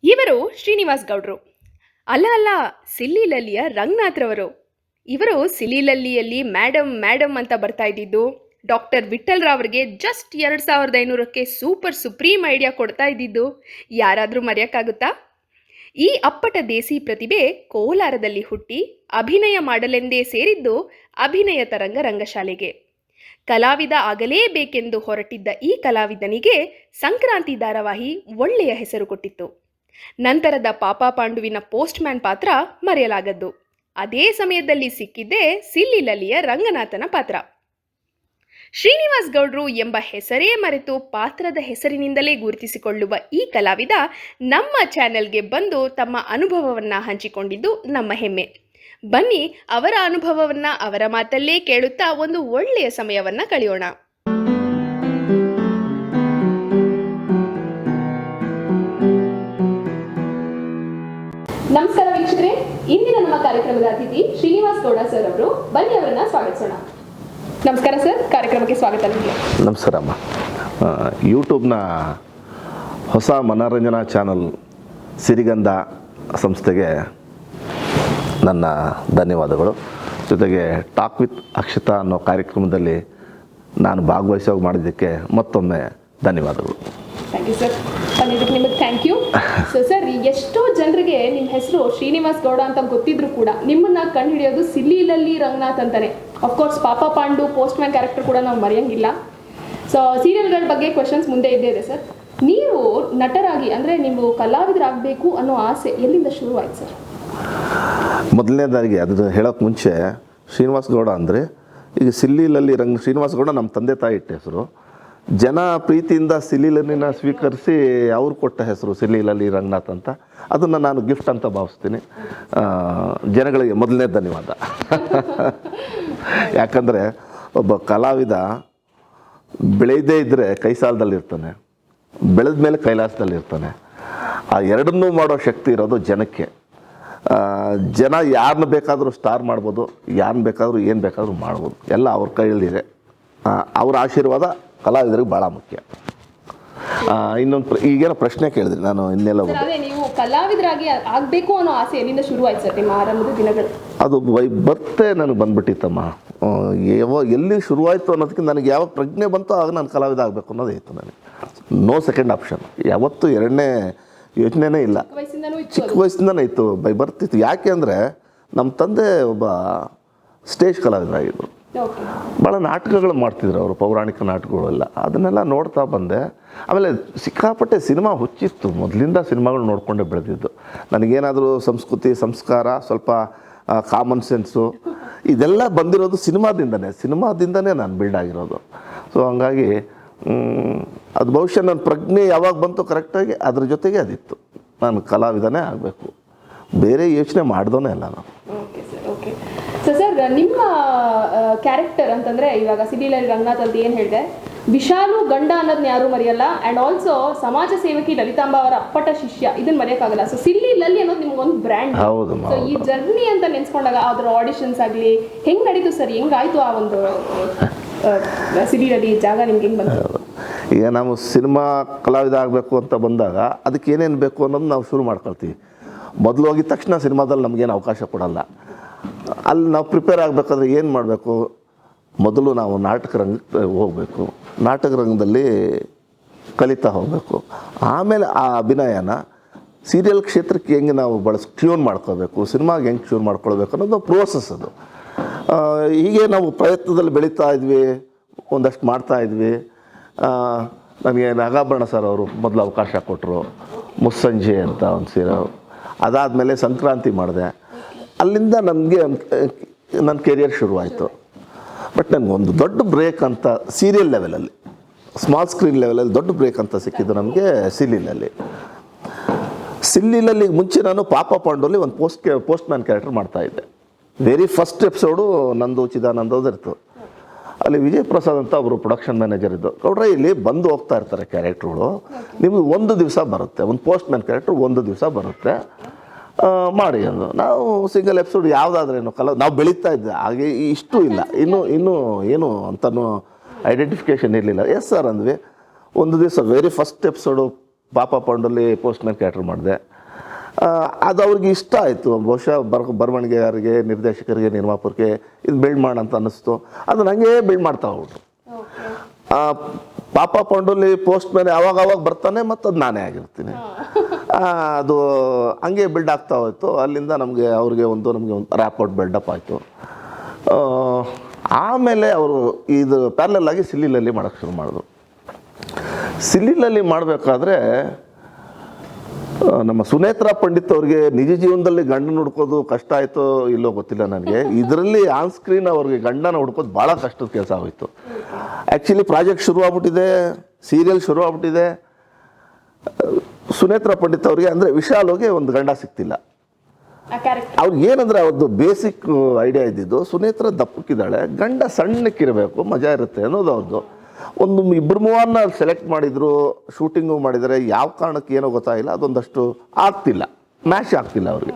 ಇವರು ಶ್ರೀನಿವಾಸ್ ಗೌಡ್ರು. ಅಲ್ಲ ಅಲ್ಲ, ಸಿಲ್ಲಿಲಲ್ಲಿಯ ರಂಗನಾಥ್ರವರು. ಇವರು ಸಿಲ್ಲಿಲಲ್ಲಿಯಲ್ಲಿ ಮೇಡಮ್ ಮೇಡಮ್ ಅಂತ ಬರ್ತಾ ಇದ್ದಿದ್ದು ಡಾಕ್ಟರ್ ವಿಠಲ್ ರಾವ್ರಿಗೆ ಜಸ್ಟ್ 2500ಕ್ಕೆ ಸೂಪರ್ ಸುಪ್ರೀಂ ಐಡಿಯಾ ಕೊಡ್ತಾ ಇದ್ದಿದ್ದು ಯಾರಾದರೂ ಮರೆಯೋಕ್ಕಾಗುತ್ತಾ? ಈ ಅಪ್ಪಟ ದೇಸಿ ಪ್ರತಿಭೆ ಕೋಲಾರದಲ್ಲಿ ಹುಟ್ಟಿ ಅಭಿನಯ ಮಾಡಲೆಂದೇ ಸೇರಿದ್ದು ಅಭಿನಯ ತರಂಗ ರಂಗಶಾಲೆಗೆ. ಕಲಾವಿದ ಆಗಲೇಬೇಕೆಂದು ಹೊರಟಿದ್ದ ಈ ಕಲಾವಿದನಿಗೆ ಸಂಕ್ರಾಂತಿ ಧಾರಾವಾಹಿ ಒಳ್ಳೆಯ ಹೆಸರು ಕೊಟ್ಟಿತ್ತು. ನಂತರದ ಪಾಪ ಪಾಂಡುವಿನ ಪೋಸ್ಟ್ ಮ್ಯಾನ್ ಪಾತ್ರ ಮರೆಯಲಾಗದ್ದು. ಅದೇ ಸಮಯದಲ್ಲಿ ಸಿಕ್ಕಿದ್ದೇ ಸಿಲ್ಲಿಲಲ್ಲಿಯ ರಂಗನಾಥನ ಪಾತ್ರ. ಶ್ರೀನಿವಾಸ್ ಗೌಡ್ರು ಎಂಬ ಹೆಸರೇ ಮರೆತು ಪಾತ್ರದ ಹೆಸರಿನಿಂದಲೇ ಗುರುತಿಸಿಕೊಳ್ಳುವ ಈ ಕಲಾವಿದ ನಮ್ಮ ಚಾನೆಲ್ಗೆ ಬಂದು ತಮ್ಮ ಅನುಭವವನ್ನು ಹಂಚಿಕೊಂಡಿದ್ದು ನಮ್ಮ ಹೆಮ್ಮೆ. ಬನ್ನಿ ಅವರ ಅನುಭವವನ್ನು ಅವರ ಮಾತಲ್ಲೇ ಕೇಳುತ್ತಾ ಒಂದು ಒಳ್ಳೆಯ ಸಮಯವನ್ನು ಕಳೆಯೋಣ. ನಮಸ್ಕಾರ ವೀಕ್ಷಕರೇ, ಇಂದಿನ ನಮ್ಮ ಕಾರ್ಯಕ್ರಮದ ಅತಿಥಿ ಶ್ರೀನಿವಾಸ್ ಗೌಡ ಸರ್ ಅವರು. ಬನ್ನಿ ಅವರನ್ನ ಸ್ವಾಗತಿಸೋಣ. ನಮಸ್ಕಾರ ಸರ್, ಕಾರ್ಯಕ್ರಮಕ್ಕೆ ಸ್ವಾಗತ. ನಿಮಗೆ ನಮಸ್ಕಾರ ಅಮ್ಮ. ಯೂಟ್ಯೂಬ್ನ ಹೊಸ ಮನೋರಂಜನಾ ಚಾನಲ್ ಸಿರಿಗಂಧ ಸಂಸ್ಥೆಗೆ ನನ್ನ ಧನ್ಯವಾದಗಳು. ಜೊತೆಗೆ ಟಾಕ್ ವಿತ್ ಅಕ್ಷತಾ ಅನ್ನೋ ಕಾರ್ಯಕ್ರಮದಲ್ಲಿ ನಾನು ಭಾಗವಹಿಸೋಗಿ ಮಾಡಿದ್ದಕ್ಕೆ ಮತ್ತೊಮ್ಮೆ ಧನ್ಯವಾದಗಳು. Thank you sir. ಬಂದಿದ್ದಕ್ಕೆ ನಿಮಗೆ ಥ್ಯಾಂಕ್ ಯು. ಸೊ ಸರ್, ಎಷ್ಟೋ ಜನರಿಗೆ ನಿಮ್ಮ ಹೆಸರು ಶ್ರೀನಿವಾಸ್ ಗೌಡ ಅಂತ ಗೊತ್ತಿದ್ರು ಕೂಡ ನಿಮ್ಮನ್ನ ಕಂಡು ಹಿಡಿಯೋದು ಸಿಲ್ಲಿಲಲ್ಲಿ ರಂಗನಾಥ್ ಅಂತಾನೆ. ಅಫ್ಕೋರ್ಸ್ ಪಾಪ ಪಾಂಡು ಪೋಸ್ಟ್ ಮ್ಯಾನ್ ಕ್ಯಾರೆಕ್ಟರ್ ಕೂಡ ನಾವು ಮರೆಯಂಗಿಲ್ಲ. ಸೊ ಸೀರಿಯಲ್ಗಳ ಬಗ್ಗೆ ಕ್ವೆಶನ್ಸ್ ಮುಂದೆ ಇದ್ದೇ ಇದೆ ಸರ್. ನೀವು ನಟರಾಗಿ ಅಂದರೆ ನೀವು ಕಲಾವಿದರಾಗಬೇಕು ಅನ್ನೋ ಆಸೆ ಎಲ್ಲಿಂದ ಶುರುವಾಯ್ತು ಸರ್? ಮೊದಲನೇದಾಗಿ ಅದನ್ನು ಹೇಳೋಕ್ಕೆ ಮುಂಚೆ ಶ್ರೀನಿವಾಸ್ ಗೌಡ ಅಂದರೆ ಈಗ ಸಿಲ್ಲಿಲಲ್ಲಿ ಶ್ರೀನಿವಾಸ್ ಗೌಡ ನಮ್ಮ ತಂದೆ ತಾಯಿ ಇಟ್ಟ ಹೆಸರು. ಜನ ಪ್ರೀತಿಯಿಂದ ಸಿಲ್ಲಿಲನ್ನ ಸ್ವೀಕರಿಸಿ ಅವ್ರು ಕೊಟ್ಟ ಹೆಸರು ಸಿಲ್ಲಿಲಲ್ಲಿ ರಂಗನಾಥ್ ಅಂತ. ಅದನ್ನು ನಾನು ಗಿಫ್ಟ್ ಅಂತ ಭಾವಿಸ್ತೀನಿ. ಜನಗಳಿಗೆ ಮೊದಲನೇ ಧನ್ಯವಾದ. ಯಾಕಂದರೆ ಒಬ್ಬ ಕಲಾವಿದ ಬೆಳೆಯದೇ ಇದ್ದರೆ ಕೈಸಾಲದಲ್ಲಿರ್ತಾನೆ, ಬೆಳೆದ ಮೇಲೆ ಕೈಲಾಸದಲ್ಲಿರ್ತಾನೆ. ಆ ಎರಡನ್ನೂ ಮಾಡೋ ಶಕ್ತಿ ಇರೋದು ಜನಕ್ಕೆ. ಜನ ಯಾರನ್ನ ಬೇಕಾದರೂ ಸ್ಟಾರ್ ಮಾಡ್ಬೋದು, ಯಾರನ್ನ ಬೇಕಾದರೂ ಏನು ಬೇಕಾದರೂ ಮಾಡ್ಬೋದು. ಎಲ್ಲ ಅವ್ರ ಕೈಯಲ್ಲಿದೆ. ಅವ್ರ ಆಶೀರ್ವಾದ ಕಲಾವಿದರಿಗೆ ಭಾಳ ಮುಖ್ಯ. ಇನ್ನೊಂದು ಈಗೇನೋ ಪ್ರಶ್ನೆ ಕೇಳಿದ್ರಿ, ನಾನು ಇನ್ನೆಲ್ಲ ನೀವು ಕಲಾವಿದರಾಗಿ ಆಗಬೇಕು ಅನ್ನೋ ಆಸೆ ಎಲ್ಲಿಂದ ಶುರುವಾಯ್ತು ಸರ್ ನಿಮ್ಮ ಆರಂಭದ ದಿನಗಳು? ಅದು ಬರ್ತೆ ನನಗೆ ಬಂದ್ಬಿಟ್ಟಿತ್ತಮ್ಮ. ಎಲ್ಲಿ ಶುರುವಾಯಿತು ಅನ್ನೋದಕ್ಕೆ ನನಗೆ ಯಾವಾಗ ಪ್ರಜ್ಞೆ ಬಂತು ಆಗ ನಾನು ಕಲಾವಿದ ಆಗಬೇಕು ಅನ್ನೋದೇ ಇತ್ತು ನನಗೆ. No second option. ಯಾವತ್ತೂ ಎರಡನೇ ಯೋಚನೆನೇ ಇಲ್ಲ. ಚಿಕ್ಕ ವಯಸ್ಸಿಂದನೇ ಇತ್ತು, ಬರ್ತಿತ್ತು. ಯಾಕೆ ಅಂದರೆ ನಮ್ಮ ತಂದೆ ಒಬ್ಬ ಸ್ಟೇಜ್ ಕಲಾವಿದರಾಗಿದ್ದರು. ಭಾಳ ನಾಟಕಗಳು ಮಾಡ್ತಿದ್ರು ಅವರು, ಪೌರಾಣಿಕ ನಾಟಕಗಳೆಲ್ಲ. ಅದನ್ನೆಲ್ಲ ನೋಡ್ತಾ ಬಂದೆ. ಆಮೇಲೆ ಸಿಕ್ಕಾಪಟ್ಟೆ ಸಿನಿಮಾ ಹುಚ್ಚಿತ್ತು. ಮೊದಲಿಂದ ಸಿನಿಮಾಗಳು ನೋಡಿಕೊಂಡೇ ಬೆಳೆದಿದ್ದು. ನನಗೇನಾದರೂ ಸಂಸ್ಕೃತಿ ಸಂಸ್ಕಾರ ಸ್ವಲ್ಪ ಕಾಮನ್ ಸೆನ್ಸು ಇದೆಲ್ಲ ಬಂದಿರೋದು ಸಿನಿಮಾದಿಂದನೇ ನಾನು ಬಿಲ್ಡ್ ಆಗಿರೋದು. ಸೊ ಹಂಗಾಗಿ ಅದು ಬಹುಶಃ ನನ್ನ ಪ್ರಜ್ಞೆ ಯಾವಾಗ ಬಂತು ಕರೆಕ್ಟಾಗಿ ಅದ್ರ ಜೊತೆಗೆ ಅದಿತ್ತು. ನಾನು ಕಲಾವಿದನೇ ಆಗಬೇಕು, ಬೇರೆ ಯೋಚನೆ ಮಾಡ್ದೋನೇ ಅಲ್ಲ ನಾನು. Okay sir, okay. So sir, ನಿಮ್ಮ ಕ್ಯಾರೆಕ್ಟರ್ ಅಂತಂದರೆ ಇವಾಗ ಸಿಲ್ಲಿಲಲ್ಲಿ ರಂಗನಾಥ್ ಅಂತ ಏನು ಹೇಳಿದೆ, ವಿಶಾಲು ಗಂಡ ಅನ್ನೋದನ್ನ ಯಾರೂ ಮರೆಯಲ್ಲ. ಆ್ಯಂಡ್ ಆಲ್ಸೋ ಸಮಾಜ ಸೇವಕಿ ಲಲಿತಾಂಬ ಅವರ ಅಪ್ಪಟ ಶಿಷ್ಯ, ಇದನ್ನು ಮರೆಯೋಕ್ಕಾಗಲ್ಲ. ಸೊ ಸಿಲ್ಲಿಲಲ್ಲಿ ಅನ್ನೋದು ನಿಮ್ಗೊಂದು ಬ್ರ್ಯಾಂಡ್. ಹೌದು. ಸೊ ಈ ಜರ್ನಿ ಅಂತ ನೆನೆಸ್ಕೊಂಡಾಗ ಅದರ ಆಡಿಷನ್ಸ್ ಆಗಲಿ ಹೆಂಗೆ ನಡೀತು ಸರ್? ಹೆಂಗಾಯಿತು ಆ ಒಂದು ಸಿಲ್ಲಿಲಲ್ಲಿ ಜಾಗ ನಿಮ್ಗೆ ಹೆಂಗೆ ಬಂತು? ಈಗ ನಾವು ಸಿನಿಮಾ ಕಲಾವಿದ ಆಗಬೇಕು ಅಂತ ಬಂದಾಗ ಅದಕ್ಕೆ ಏನೇನು ಬೇಕು ಅನ್ನೋದು ನಾವು ಶುರು ಮಾಡ್ಕೊಳ್ತೀವಿ. ಮೊದಲು ಹೋಗಿದ ತಕ್ಷಣ ಸಿನಿಮಾದಲ್ಲಿ ನಮಗೇನು ಅವಕಾಶ ಕೊಡಲ್ಲ. ಅಲ್ಲಿ ನಾವು ಪ್ರಿಪೇರ್ ಆಗಬೇಕಾದ್ರೆ ಏನು ಮಾಡಬೇಕು? ಮೊದಲು ನಾವು ನಾಟಕ ರಂಗಕ್ಕೆ ಹೋಗಬೇಕು, ನಾಟಕ ರಂಗದಲ್ಲಿ ಕಲಿತಾ ಹೋಗಬೇಕು. ಆಮೇಲೆ ಆ ಅಭಿನಯನ ಸೀರಿಯಲ್ ಕ್ಷೇತ್ರಕ್ಕೆ ಹೆಂಗೆ ನಾವು ಟ್ಯೂನ್ ಮಾಡ್ಕೋಬೇಕು, ಸಿನಿಮಾಗೆ ಹೆಂಗೆ ಟ್ಯೂನ್ ಮಾಡ್ಕೊಳ್ಬೇಕು ಅನ್ನೋದು ಪ್ರೋಸೆಸ್. ಅದು ಹೀಗೆ ನಾವು ಪ್ರಯತ್ನದಲ್ಲಿ ಬೆಳೀತಾ ಇದ್ವಿ, ಒಂದಷ್ಟು ಮಾಡ್ತಾಯಿದ್ವಿ. ನನಗೆ ನಾಗಾಭರಣ ಸರ್ ಅವರು ಮೊದಲು ಅವಕಾಶ ಕೊಟ್ಟರು, ಮುಸ್ಸಂಜೆ ಅಂತ ಒಂದು ಸೀರಿಯಲ್. ಅದಾದಮೇಲೆ ಸಂಕ್ರಾಂತಿ ಮಾಡಿದೆ. ಅಲ್ಲಿಂದ ನನಗೆ ನನ್ನ ಕೆರಿಯರ್ ಶುರುವಾಯಿತು. ಬಟ್ ನನಗೊಂದು ದೊಡ್ಡ ಬ್ರೇಕ್ ಅಂತ ಸೀರಿಯಲ್ ಲೆವೆಲಲ್ಲಿ, ಸ್ಮಾಲ್ ಸ್ಕ್ರೀನ್ ಲೆವೆಲಲ್ಲಿ ದೊಡ್ಡ ಬ್ರೇಕ್ ಅಂತ ಸಿಕ್ಕಿದ್ದು ನಮಗೆ ಸಿಲ್ಲಿಲಲ್ಲಿ ಮುಂಚೆ ನಾನು ಪಾಪ ಪಾಂಡೋಲಿ ಒಂದು ಪೋಸ್ಟ್ ಮ್ಯಾನ್ ಕ್ಯಾರೆಕ್ಟರ್ ಮಾಡ್ತಾಯಿದ್ದೆ. ವೆರಿ ಫಸ್ಟ್ ಎಪಿಸೋಡು ನಂದು ಚಿದಾನಂದೋದಿರ್ತು. ಅಲ್ಲಿ ವಿಜಯ್ ಪ್ರಸಾದ್ ಅಂತ ಅವರು ಪ್ರೊಡಕ್ಷನ್ ಮ್ಯಾನೇಜರ್ ಇದ್ದು. ಗೌಡ್ರೆ, ಇಲ್ಲಿ ಬಂದು ಹೋಗ್ತಾ ಇರ್ತಾರೆ ಕ್ಯಾರೆಕ್ಟ್ರುಗಳು, ನಿಮಗೆ ಒಂದು ದಿವಸ ಬರುತ್ತೆ, ಒಂದು ಪೋಸ್ಟ್ ಮ್ಯಾನ್ ಕ್ಯಾರೆಕ್ಟ್ರು ಒಂದು ದಿವಸ ಬರುತ್ತೆ ಮಾಡಿ ಅಂದು. ನಾವು ಸಿಂಗಲ್ ಎಪಿಸೋಡ್ ಯಾವುದಾದ್ರೇನು ನಾವು ಬೆಳೀತಾ ಇದ್ದೆ. ಹಾಗೆ ಇಷ್ಟು ಇಲ್ಲ, ಇನ್ನೂ ಏನು ಅಂತನೂ ಐಡೆಂಟಿಫಿಕೇಷನ್ ಇರಲಿಲ್ಲ. ಎಸ್ ಸರ್ ಅಂದ್ವಿ. ಒಂದು ದಿವಸ ವೆರಿ ಫಸ್ಟ್ ಎಪಿಸೋಡು ಪಾಪ ಪಾಂಡಲ್ಲಿ ಪೋಸ್ಟ್ಮ್ಯಾನ್ ಕ್ಯಾರೆಕ್ಟರ್ ಮಾಡಿದೆ. ಅದು ಅವ್ರಿಗೆ ಇಷ್ಟ ಆಯಿತು. ಬಹುಶಃ ಬರವಣಿಗೆಗಾರರಿಗೆ, ನಿರ್ದೇಶಕರಿಗೆ, ನಿರ್ಮಾಪಕರಿಗೆ ಇದು ಬಿಲ್ಡ್ ಮಾಡೋಣ ಅಂತ ಅನ್ನಿಸ್ತು. ಅದು ನನಗೆ ಬಿಲ್ಡ್ ಮಾಡ್ತಾ ಹೋಗ್ಬಿಟ್ರು. ಪಾಪ ಪಾಂಡಲ್ಲಿ ಪೋಸ್ಟ್ಮ್ಯಾನ್ ಅವಾಗ ಬರ್ತಾನೆ ಮತ್ತು ಅದು ನಾನೇ ಆಗಿರ್ತೀನಿ. ಅದು ಹಂಗೆ ಬಿಲ್ಡ್ ಆಗ್ತಾ ಹೋಯ್ತು. ಅಲ್ಲಿಂದ ನಮಗೆ ನಮಗೆ ಒಂದು ರ್ಯಾಪೋರ್ಟ್ ಬಿಲ್ಡಪ್ ಆಯಿತು. ಆಮೇಲೆ ಅವರು ಇದು ಪ್ಯಾರಲಲ್ ಆಗಿ ಸಿಲ್ಲಿಲಲ್ಲಿ ಮಾಡೋಕ್ಕೆ ಶುರು ಮಾಡಿದ್ರು. ಸಿಲ್ಲಿಲಲ್ಲಿ ಮಾಡಬೇಕಾದ್ರೆ ನಮ್ಮ ಸುನೇತ್ರಾ ಪಂಡಿತ್ ಅವ್ರಿಗೆ ನಿಜ ಜೀವನದಲ್ಲಿ ಗಂಡನ ಹುಡ್ಕೋದು ಕಷ್ಟ ಆಯಿತೋ ಇಲ್ಲೋ ಗೊತ್ತಿಲ್ಲ ನನಗೆ. ಇದರಲ್ಲಿ ಆನ್ ಸ್ಕ್ರೀನ್ ಅವ್ರಿಗೆ ಗಂಡನ ಹುಡ್ಕೋದು ಭಾಳ ಕಷ್ಟದ ಕೆಲಸ ಆಗೋಯ್ತು. ಆ್ಯಕ್ಚುಲಿ ಪ್ರಾಜೆಕ್ಟ್ ಶುರು ಆಗ್ಬಿಟ್ಟಿದೆ, ಸೀರಿಯಲ್ ಶುರು ಆಗ್ಬಿಟ್ಟಿದೆ. ಸುನೇತ್ರಾ ಪಂಡಿತ್ ಅವ್ರಿಗೆ ಅಂದರೆ ವಿಶಾಲ್ಗೆ ಒಂದು ಗಂಡ ಸಿಗ್ತಿಲ್ಲ. ಅವ್ರಿಗೆ ಏನಂದರೆ ಅವ್ರದ್ದು ಬೇಸಿಕ್ ಐಡಿಯಾ ಇದ್ದಿದ್ದು, ಸುನೇತ್ರ ದಪ್ಪಕ್ಕಿದ್ದಾಳೆ, ಗಂಡ ಸಣ್ಣಕ್ಕಿರಬೇಕು, ಮಜಾ ಇರುತ್ತೆ ಅನ್ನೋದು ಅವ್ರದ್ದು. ಒಂದು 2-3 ಸೆಲೆಕ್ಟ್ ಮಾಡಿದರು, ಶೂಟಿಂಗು ಮಾಡಿದರೆ, ಯಾವ ಕಾರಣಕ್ಕೆ ಏನೋ ಗೊತ್ತಾಗಿಲ್ಲ, ಅದೊಂದಷ್ಟು ಆಗ್ತಿಲ್ಲ, ಮ್ಯಾಚ್ ಆಗ್ತಿಲ್ಲ ಅವ್ರಿಗೆ.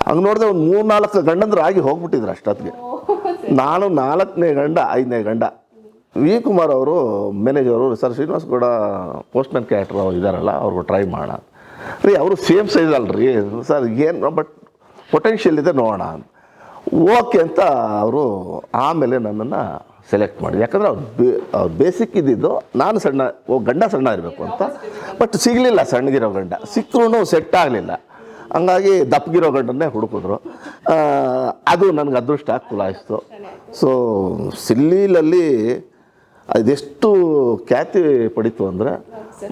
ಹಂಗೆ ನೋಡಿದ್ರೆ ಒಂದು 3-4 ಗಂಡಂದ್ರೆ ಆಗಿ ಹೋಗ್ಬಿಟ್ಟಿದ್ರು ಅಷ್ಟೊತ್ತಿಗೆ. ನಾನು 4ನೇ ಗಂಡ 5ನೇ ಗಂಡ. ವಿ ಕುಮಾರ್ ಅವರು manager, sir Srinivas Gowda postman character ಇದ್ದಾರಲ್ಲ, ಅವ್ರಿಗೂ ಟ್ರೈ ಮಾಡೋಣ ರೀ. ಅವರು ಸೇಮ್ ಸೈಜ್ ಅಲ್ರಿ ಸರ್, ಏನು ಬಟ್ ಪೊಟೆನ್ಷಿಯಲ್ ಇದೆ ನೋಡೋಣ ಅಂತ. ಓಕೆ ಅಂತ ಅವರು ಆಮೇಲೆ ನನ್ನನ್ನು ಸೆಲೆಕ್ಟ್ ಮಾಡಿ. ಯಾಕಂದರೆ ಅವ್ರು ಬೇಸಿಕ್ ಇದ್ದಿದ್ದು ನಾನು ಗಂಡ ಸಣ್ಣ ಇರಬೇಕು ಅಂತ. ಬಟ್ ಸಿಗಲಿಲ್ಲ ಸಣ್ಣಗಿರೋ ಗಂಡ, ಸಿಕ್ಕರೂ ಸೆಟ್ ಆಗಲಿಲ್ಲ. ಹಂಗಾಗಿ ದಪ್ಪಗಿರೋ ಗಂಡನ್ನೇ ಹುಡುಕಿದ್ರು. ಅದು ನನಗೆ ಅದೃಷ್ಟ ಕುಲಾಯಿಸ್ತು. ಸೊ ಸಿಲ್ಲಿಲಲ್ಲಿ ಅದೆಷ್ಟು ಖ್ಯಾತಿ ಪಡೀತು ಅಂದರೆ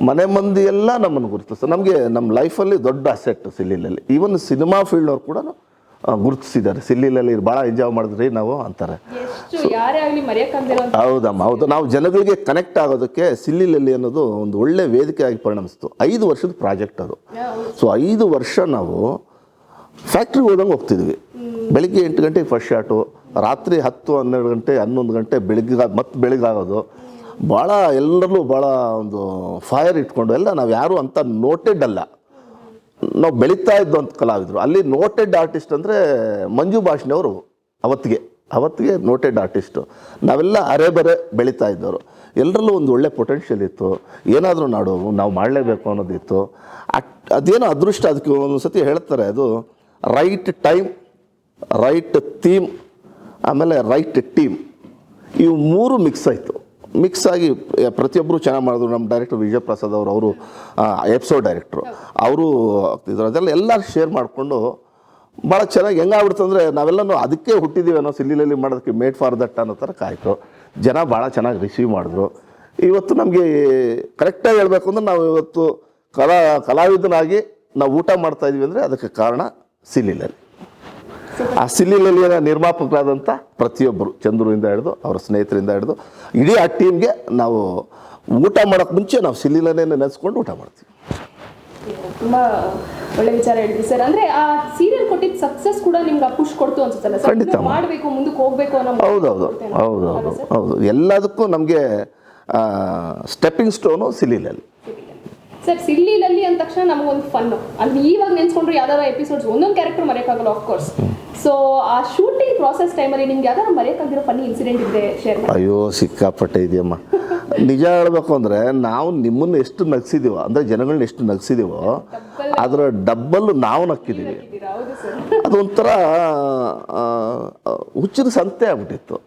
ಮನೆ ಮಂದಿ ಎಲ್ಲ ನಮ್ಮನ್ನು ಗುರುತಿಸ್ತಾರೆ. ನಮಗೆ ನಮ್ಮ ಲೈಫಲ್ಲಿ ದೊಡ್ಡ ಅಸೆಟ್ ಸಿಲ್ಲಿಲಲ್ಲಿ. ಈವನ್ ಸಿನಿಮಾ ಫೀಲ್ಡ್ನವ್ರು ಕೂಡ ಗುರುತಿಸಿದ್ದಾರೆ. ಸಿಲ್ಲಿಲಲ್ಲಿ ಭಾಳ ಎಂಜಾಯ್ ಮಾಡಿದ್ರಿ ನಾವು ಅಂತಾರೆ. ಹೌದಮ್ಮ, ಹೌದು. ನಾವು ಜನಗಳಿಗೆ ಕನೆಕ್ಟ್ ಆಗೋದಕ್ಕೆ ಸಿಲ್ಲಿಲಲ್ಲಿ ಅನ್ನೋದು ಒಂದು ಒಳ್ಳೆ ವೇದಿಕೆಯಾಗಿ ಪರಿಣಮಿಸ್ತು. 5 ವರ್ಷದ ಪ್ರಾಜೆಕ್ಟ್ ಅದು. ಸೊ 5 ವರ್ಷ ನಾವು ಫ್ಯಾಕ್ಟ್ರಿಗೆ ಹೋದಂಗೆ ಹೋಗ್ತಿದ್ವಿ. ಬೆಳಿಗ್ಗೆ 8 ಗಂಟೆಗೆ ಫಸ್ಟ್ ಶಾಟು, ರಾತ್ರಿ 10-12 ಗಂಟೆ 11 ಗಂಟೆ ಬೆಳಿಗ್ಗಾಗೋದು. ಭಾಳ ಎಲ್ಲರಲ್ಲೂ ಭಾಳ ಒಂದು ಫೈರ್ ಇಟ್ಕೊಂಡು ಎಲ್ಲ ನಾವು ಯಾರು ಅಂತ ನೋಟೆಡ್ ಅಲ್ಲ, ನಾವು ಬೆಳೀತಾ ಇದ್ದು ಅಂತ ಕಲಾವಿದರು. ಅಲ್ಲಿ ನೋಟೆಡ್ ಆರ್ಟಿಸ್ಟ್ ಅಂದರೆ ಮಂಜು ಭಾಷಿನವರು ಅವತ್ತಿಗೆ ನೋಟೆಡ್ ಆರ್ಟಿಸ್ಟು. ನಾವೆಲ್ಲ ಅರೆ ಬೆಳೀತಾ ಇದ್ದವರು. ಎಲ್ಲರಲ್ಲೂ ಒಂದು ಒಳ್ಳೆ ಪೊಟೆನ್ಷಿಯಲ್ ಇತ್ತು. ಏನಾದರೂ ನಾವು ಮಾಡಲೇಬೇಕು ಅನ್ನೋದಿತ್ತು. ಅದೇನೋ ಅದೃಷ್ಟ. ಅದಕ್ಕೆ ಒಂದು ಸತಿ ಹೇಳ್ತಾರೆ, ಅದು ರೈಟ್ ಟೈಮ್, ರೈಟ್ ಥೀಮ್, ಆಮೇಲೆ ರೈಟ್ ಟೀಮ್, ಇವು 3 ಮಿಕ್ಸ್ ಆಗಿ ಪ್ರತಿಯೊಬ್ಬರು ಚೆನ್ನಾಗಿ ಮಾಡಿದ್ರು. ನಮ್ಮ ಡೈರೆಕ್ಟರ್ ವಿಜಯ ಪ್ರಸಾದ್ ಅವರು ಎಪಿಸೋಡ್ ಡೈರೆಕ್ಟ್ರು, ಅವರು ಆಗ್ತಿದ್ರು. ಅದೆಲ್ಲ ಎಲ್ಲರೂ ಶೇರ್ ಮಾಡಿಕೊಂಡು ಭಾಳ ಚೆನ್ನಾಗಿ ಹೆಂಗಾಗ್ಬಿಡ್ತಂದರೆ ನಾವೆಲ್ಲನೂ ಅದಕ್ಕೆ ಹುಟ್ಟಿದ್ದೀವಿ ಅನ್ನೋ, ಸಿಲ್ಲಿಲಲ್ಲಿ ಮಾಡೋದಕ್ಕೆ ಮೇಡ್ ಫಾರ್ ದಟ್ ಅನ್ನೋ ಥರ ಕಾಯ್ತು. ಜನ ಭಾಳ ಚೆನ್ನಾಗಿ ರಿಸೀವ್ ಮಾಡಿದ್ರು. ಇವತ್ತು ನಮಗೆ ಕರೆಕ್ಟಾಗಿ ಹೇಳಬೇಕು ಅಂದರೆ ನಾವು ಇವತ್ತು ಕಲಾವಿದನಾಗಿ ನಾವು ಊಟ ಮಾಡ್ತಾಯಿದ್ವಿ ಅಂದರೆ ಅದಕ್ಕೆ ಕಾರಣ ಸಿಲ್ಲಿಲಲ್ಲಿ. ಆ ಸಿಲ್ಲಿಲಲ್ಲಿಯ ನಿರ್ಮಾಪಕರಾದಂಥ ಪ್ರತಿಯೊಬ್ಬರು, ಚಂದ್ರುವಿಂದ ಹಿಡಿದು ಅವರ ಸ್ನೇಹಿತರಿಂದ ಹಿಡಿದು ಇಡೀ ಆ ಟೀಮ್ಗೆ ನಾವು ಊಟ ಮಾಡೋಕ್ಕೆ ಮುಂಚೆ ನಾವು ಸಿಲ್ಲಿಲನ್ನೇ ನೆನೆಸ್ಕೊಂಡು ಊಟ ಮಾಡ್ತೀವಿ. ತುಂಬ ಒಳ್ಳೆ ವಿಚಾರ ಹೇಳಿದ್ರಿ ಸರ್. ಅಂದರೆ ಆ ಸೀರಿಯಲ್ ಕೊಟ್ಟಿದ್ದ ಸಕ್ಸಸ್ ಕೂಡ ನಿಮ್ಗೆ ಪುಷ್ ಕೊಡ್ತು ಅನ್ಸುತ್ತಲ್ಲ ಸರ್? ಖಂಡಿತ ಮಾಡಬೇಕು, ಮುಂದಕ್ಕೆ ಹೋಗಬೇಕು ಅನ್ನೋ. ಹೌದು. ಎಲ್ಲದಕ್ಕೂ ನಮಗೆ ಸ್ಟೆಪ್ಪಿಂಗ್ ಸ್ಟೋನು ಸಿಲ್ಲಿಲಲ್ಲಿ. ಸರ್ ಸಿಲ್ಲಿಲಲ್ಲಿ ಅಂದ ತಕ್ಷಣ ನಮಗೊಂದು ಫನ್ನು, ಅಲ್ಲಿ ಇವಾಗ ನೆನ್ಸ್ಕೊಂಡ್ರೆ ಯಾವ್ದಾರ ಎಪಿಸೋಡ್ಸ್ ಒಂದೊಂದು ಕ್ಯಾರೆಕ್ಟರ್ ಮರೆಯೋಕ್ಕಾಗಲ್ಲ ಆಫ್ಕೋರ್ಸ್. ಸೊ ಆ ಶೂಟಿಂಗ್ ಪ್ರಾಸೆಸ್ ಟೈಮಲ್ಲಿ ನಿಮ್ಗೆ ಯಾವ್ದಾರು ಮರೆಯೋಕ್ಕಾಗಿರೋ ಫನ್ನಿ ಇನ್ಸಿಡೆಂಟ್ ಇದ್ದರೆ ಶೇರ್ ಮಾಡಿ. ಅಯ್ಯೋ ಸಿಕ್ಕಾಪಟ್ಟೆ ಇದೆಯಮ್ಮ. ನಿಜ ಹೇಳಬೇಕು ಅಂದರೆ ನಾವು ನಿಮ್ಮನ್ನು ಎಷ್ಟು ನಗಿಸಿದೀವೋ, ಅಂದರೆ ಜನಗಳನ್ನ ಎಷ್ಟು ನಗಿಸಿದೀವೋ ಅದರ ಡಬ್ಬಲ್ಲು ನಾವು ನಕ್ಕಿದ್ದೀವಿ. ಅದೊಂಥರ ಹುಚ್ಚಿನ ಸಂತೆ ಆಗ್ಬಿಟ್ಟಿತ್ತು.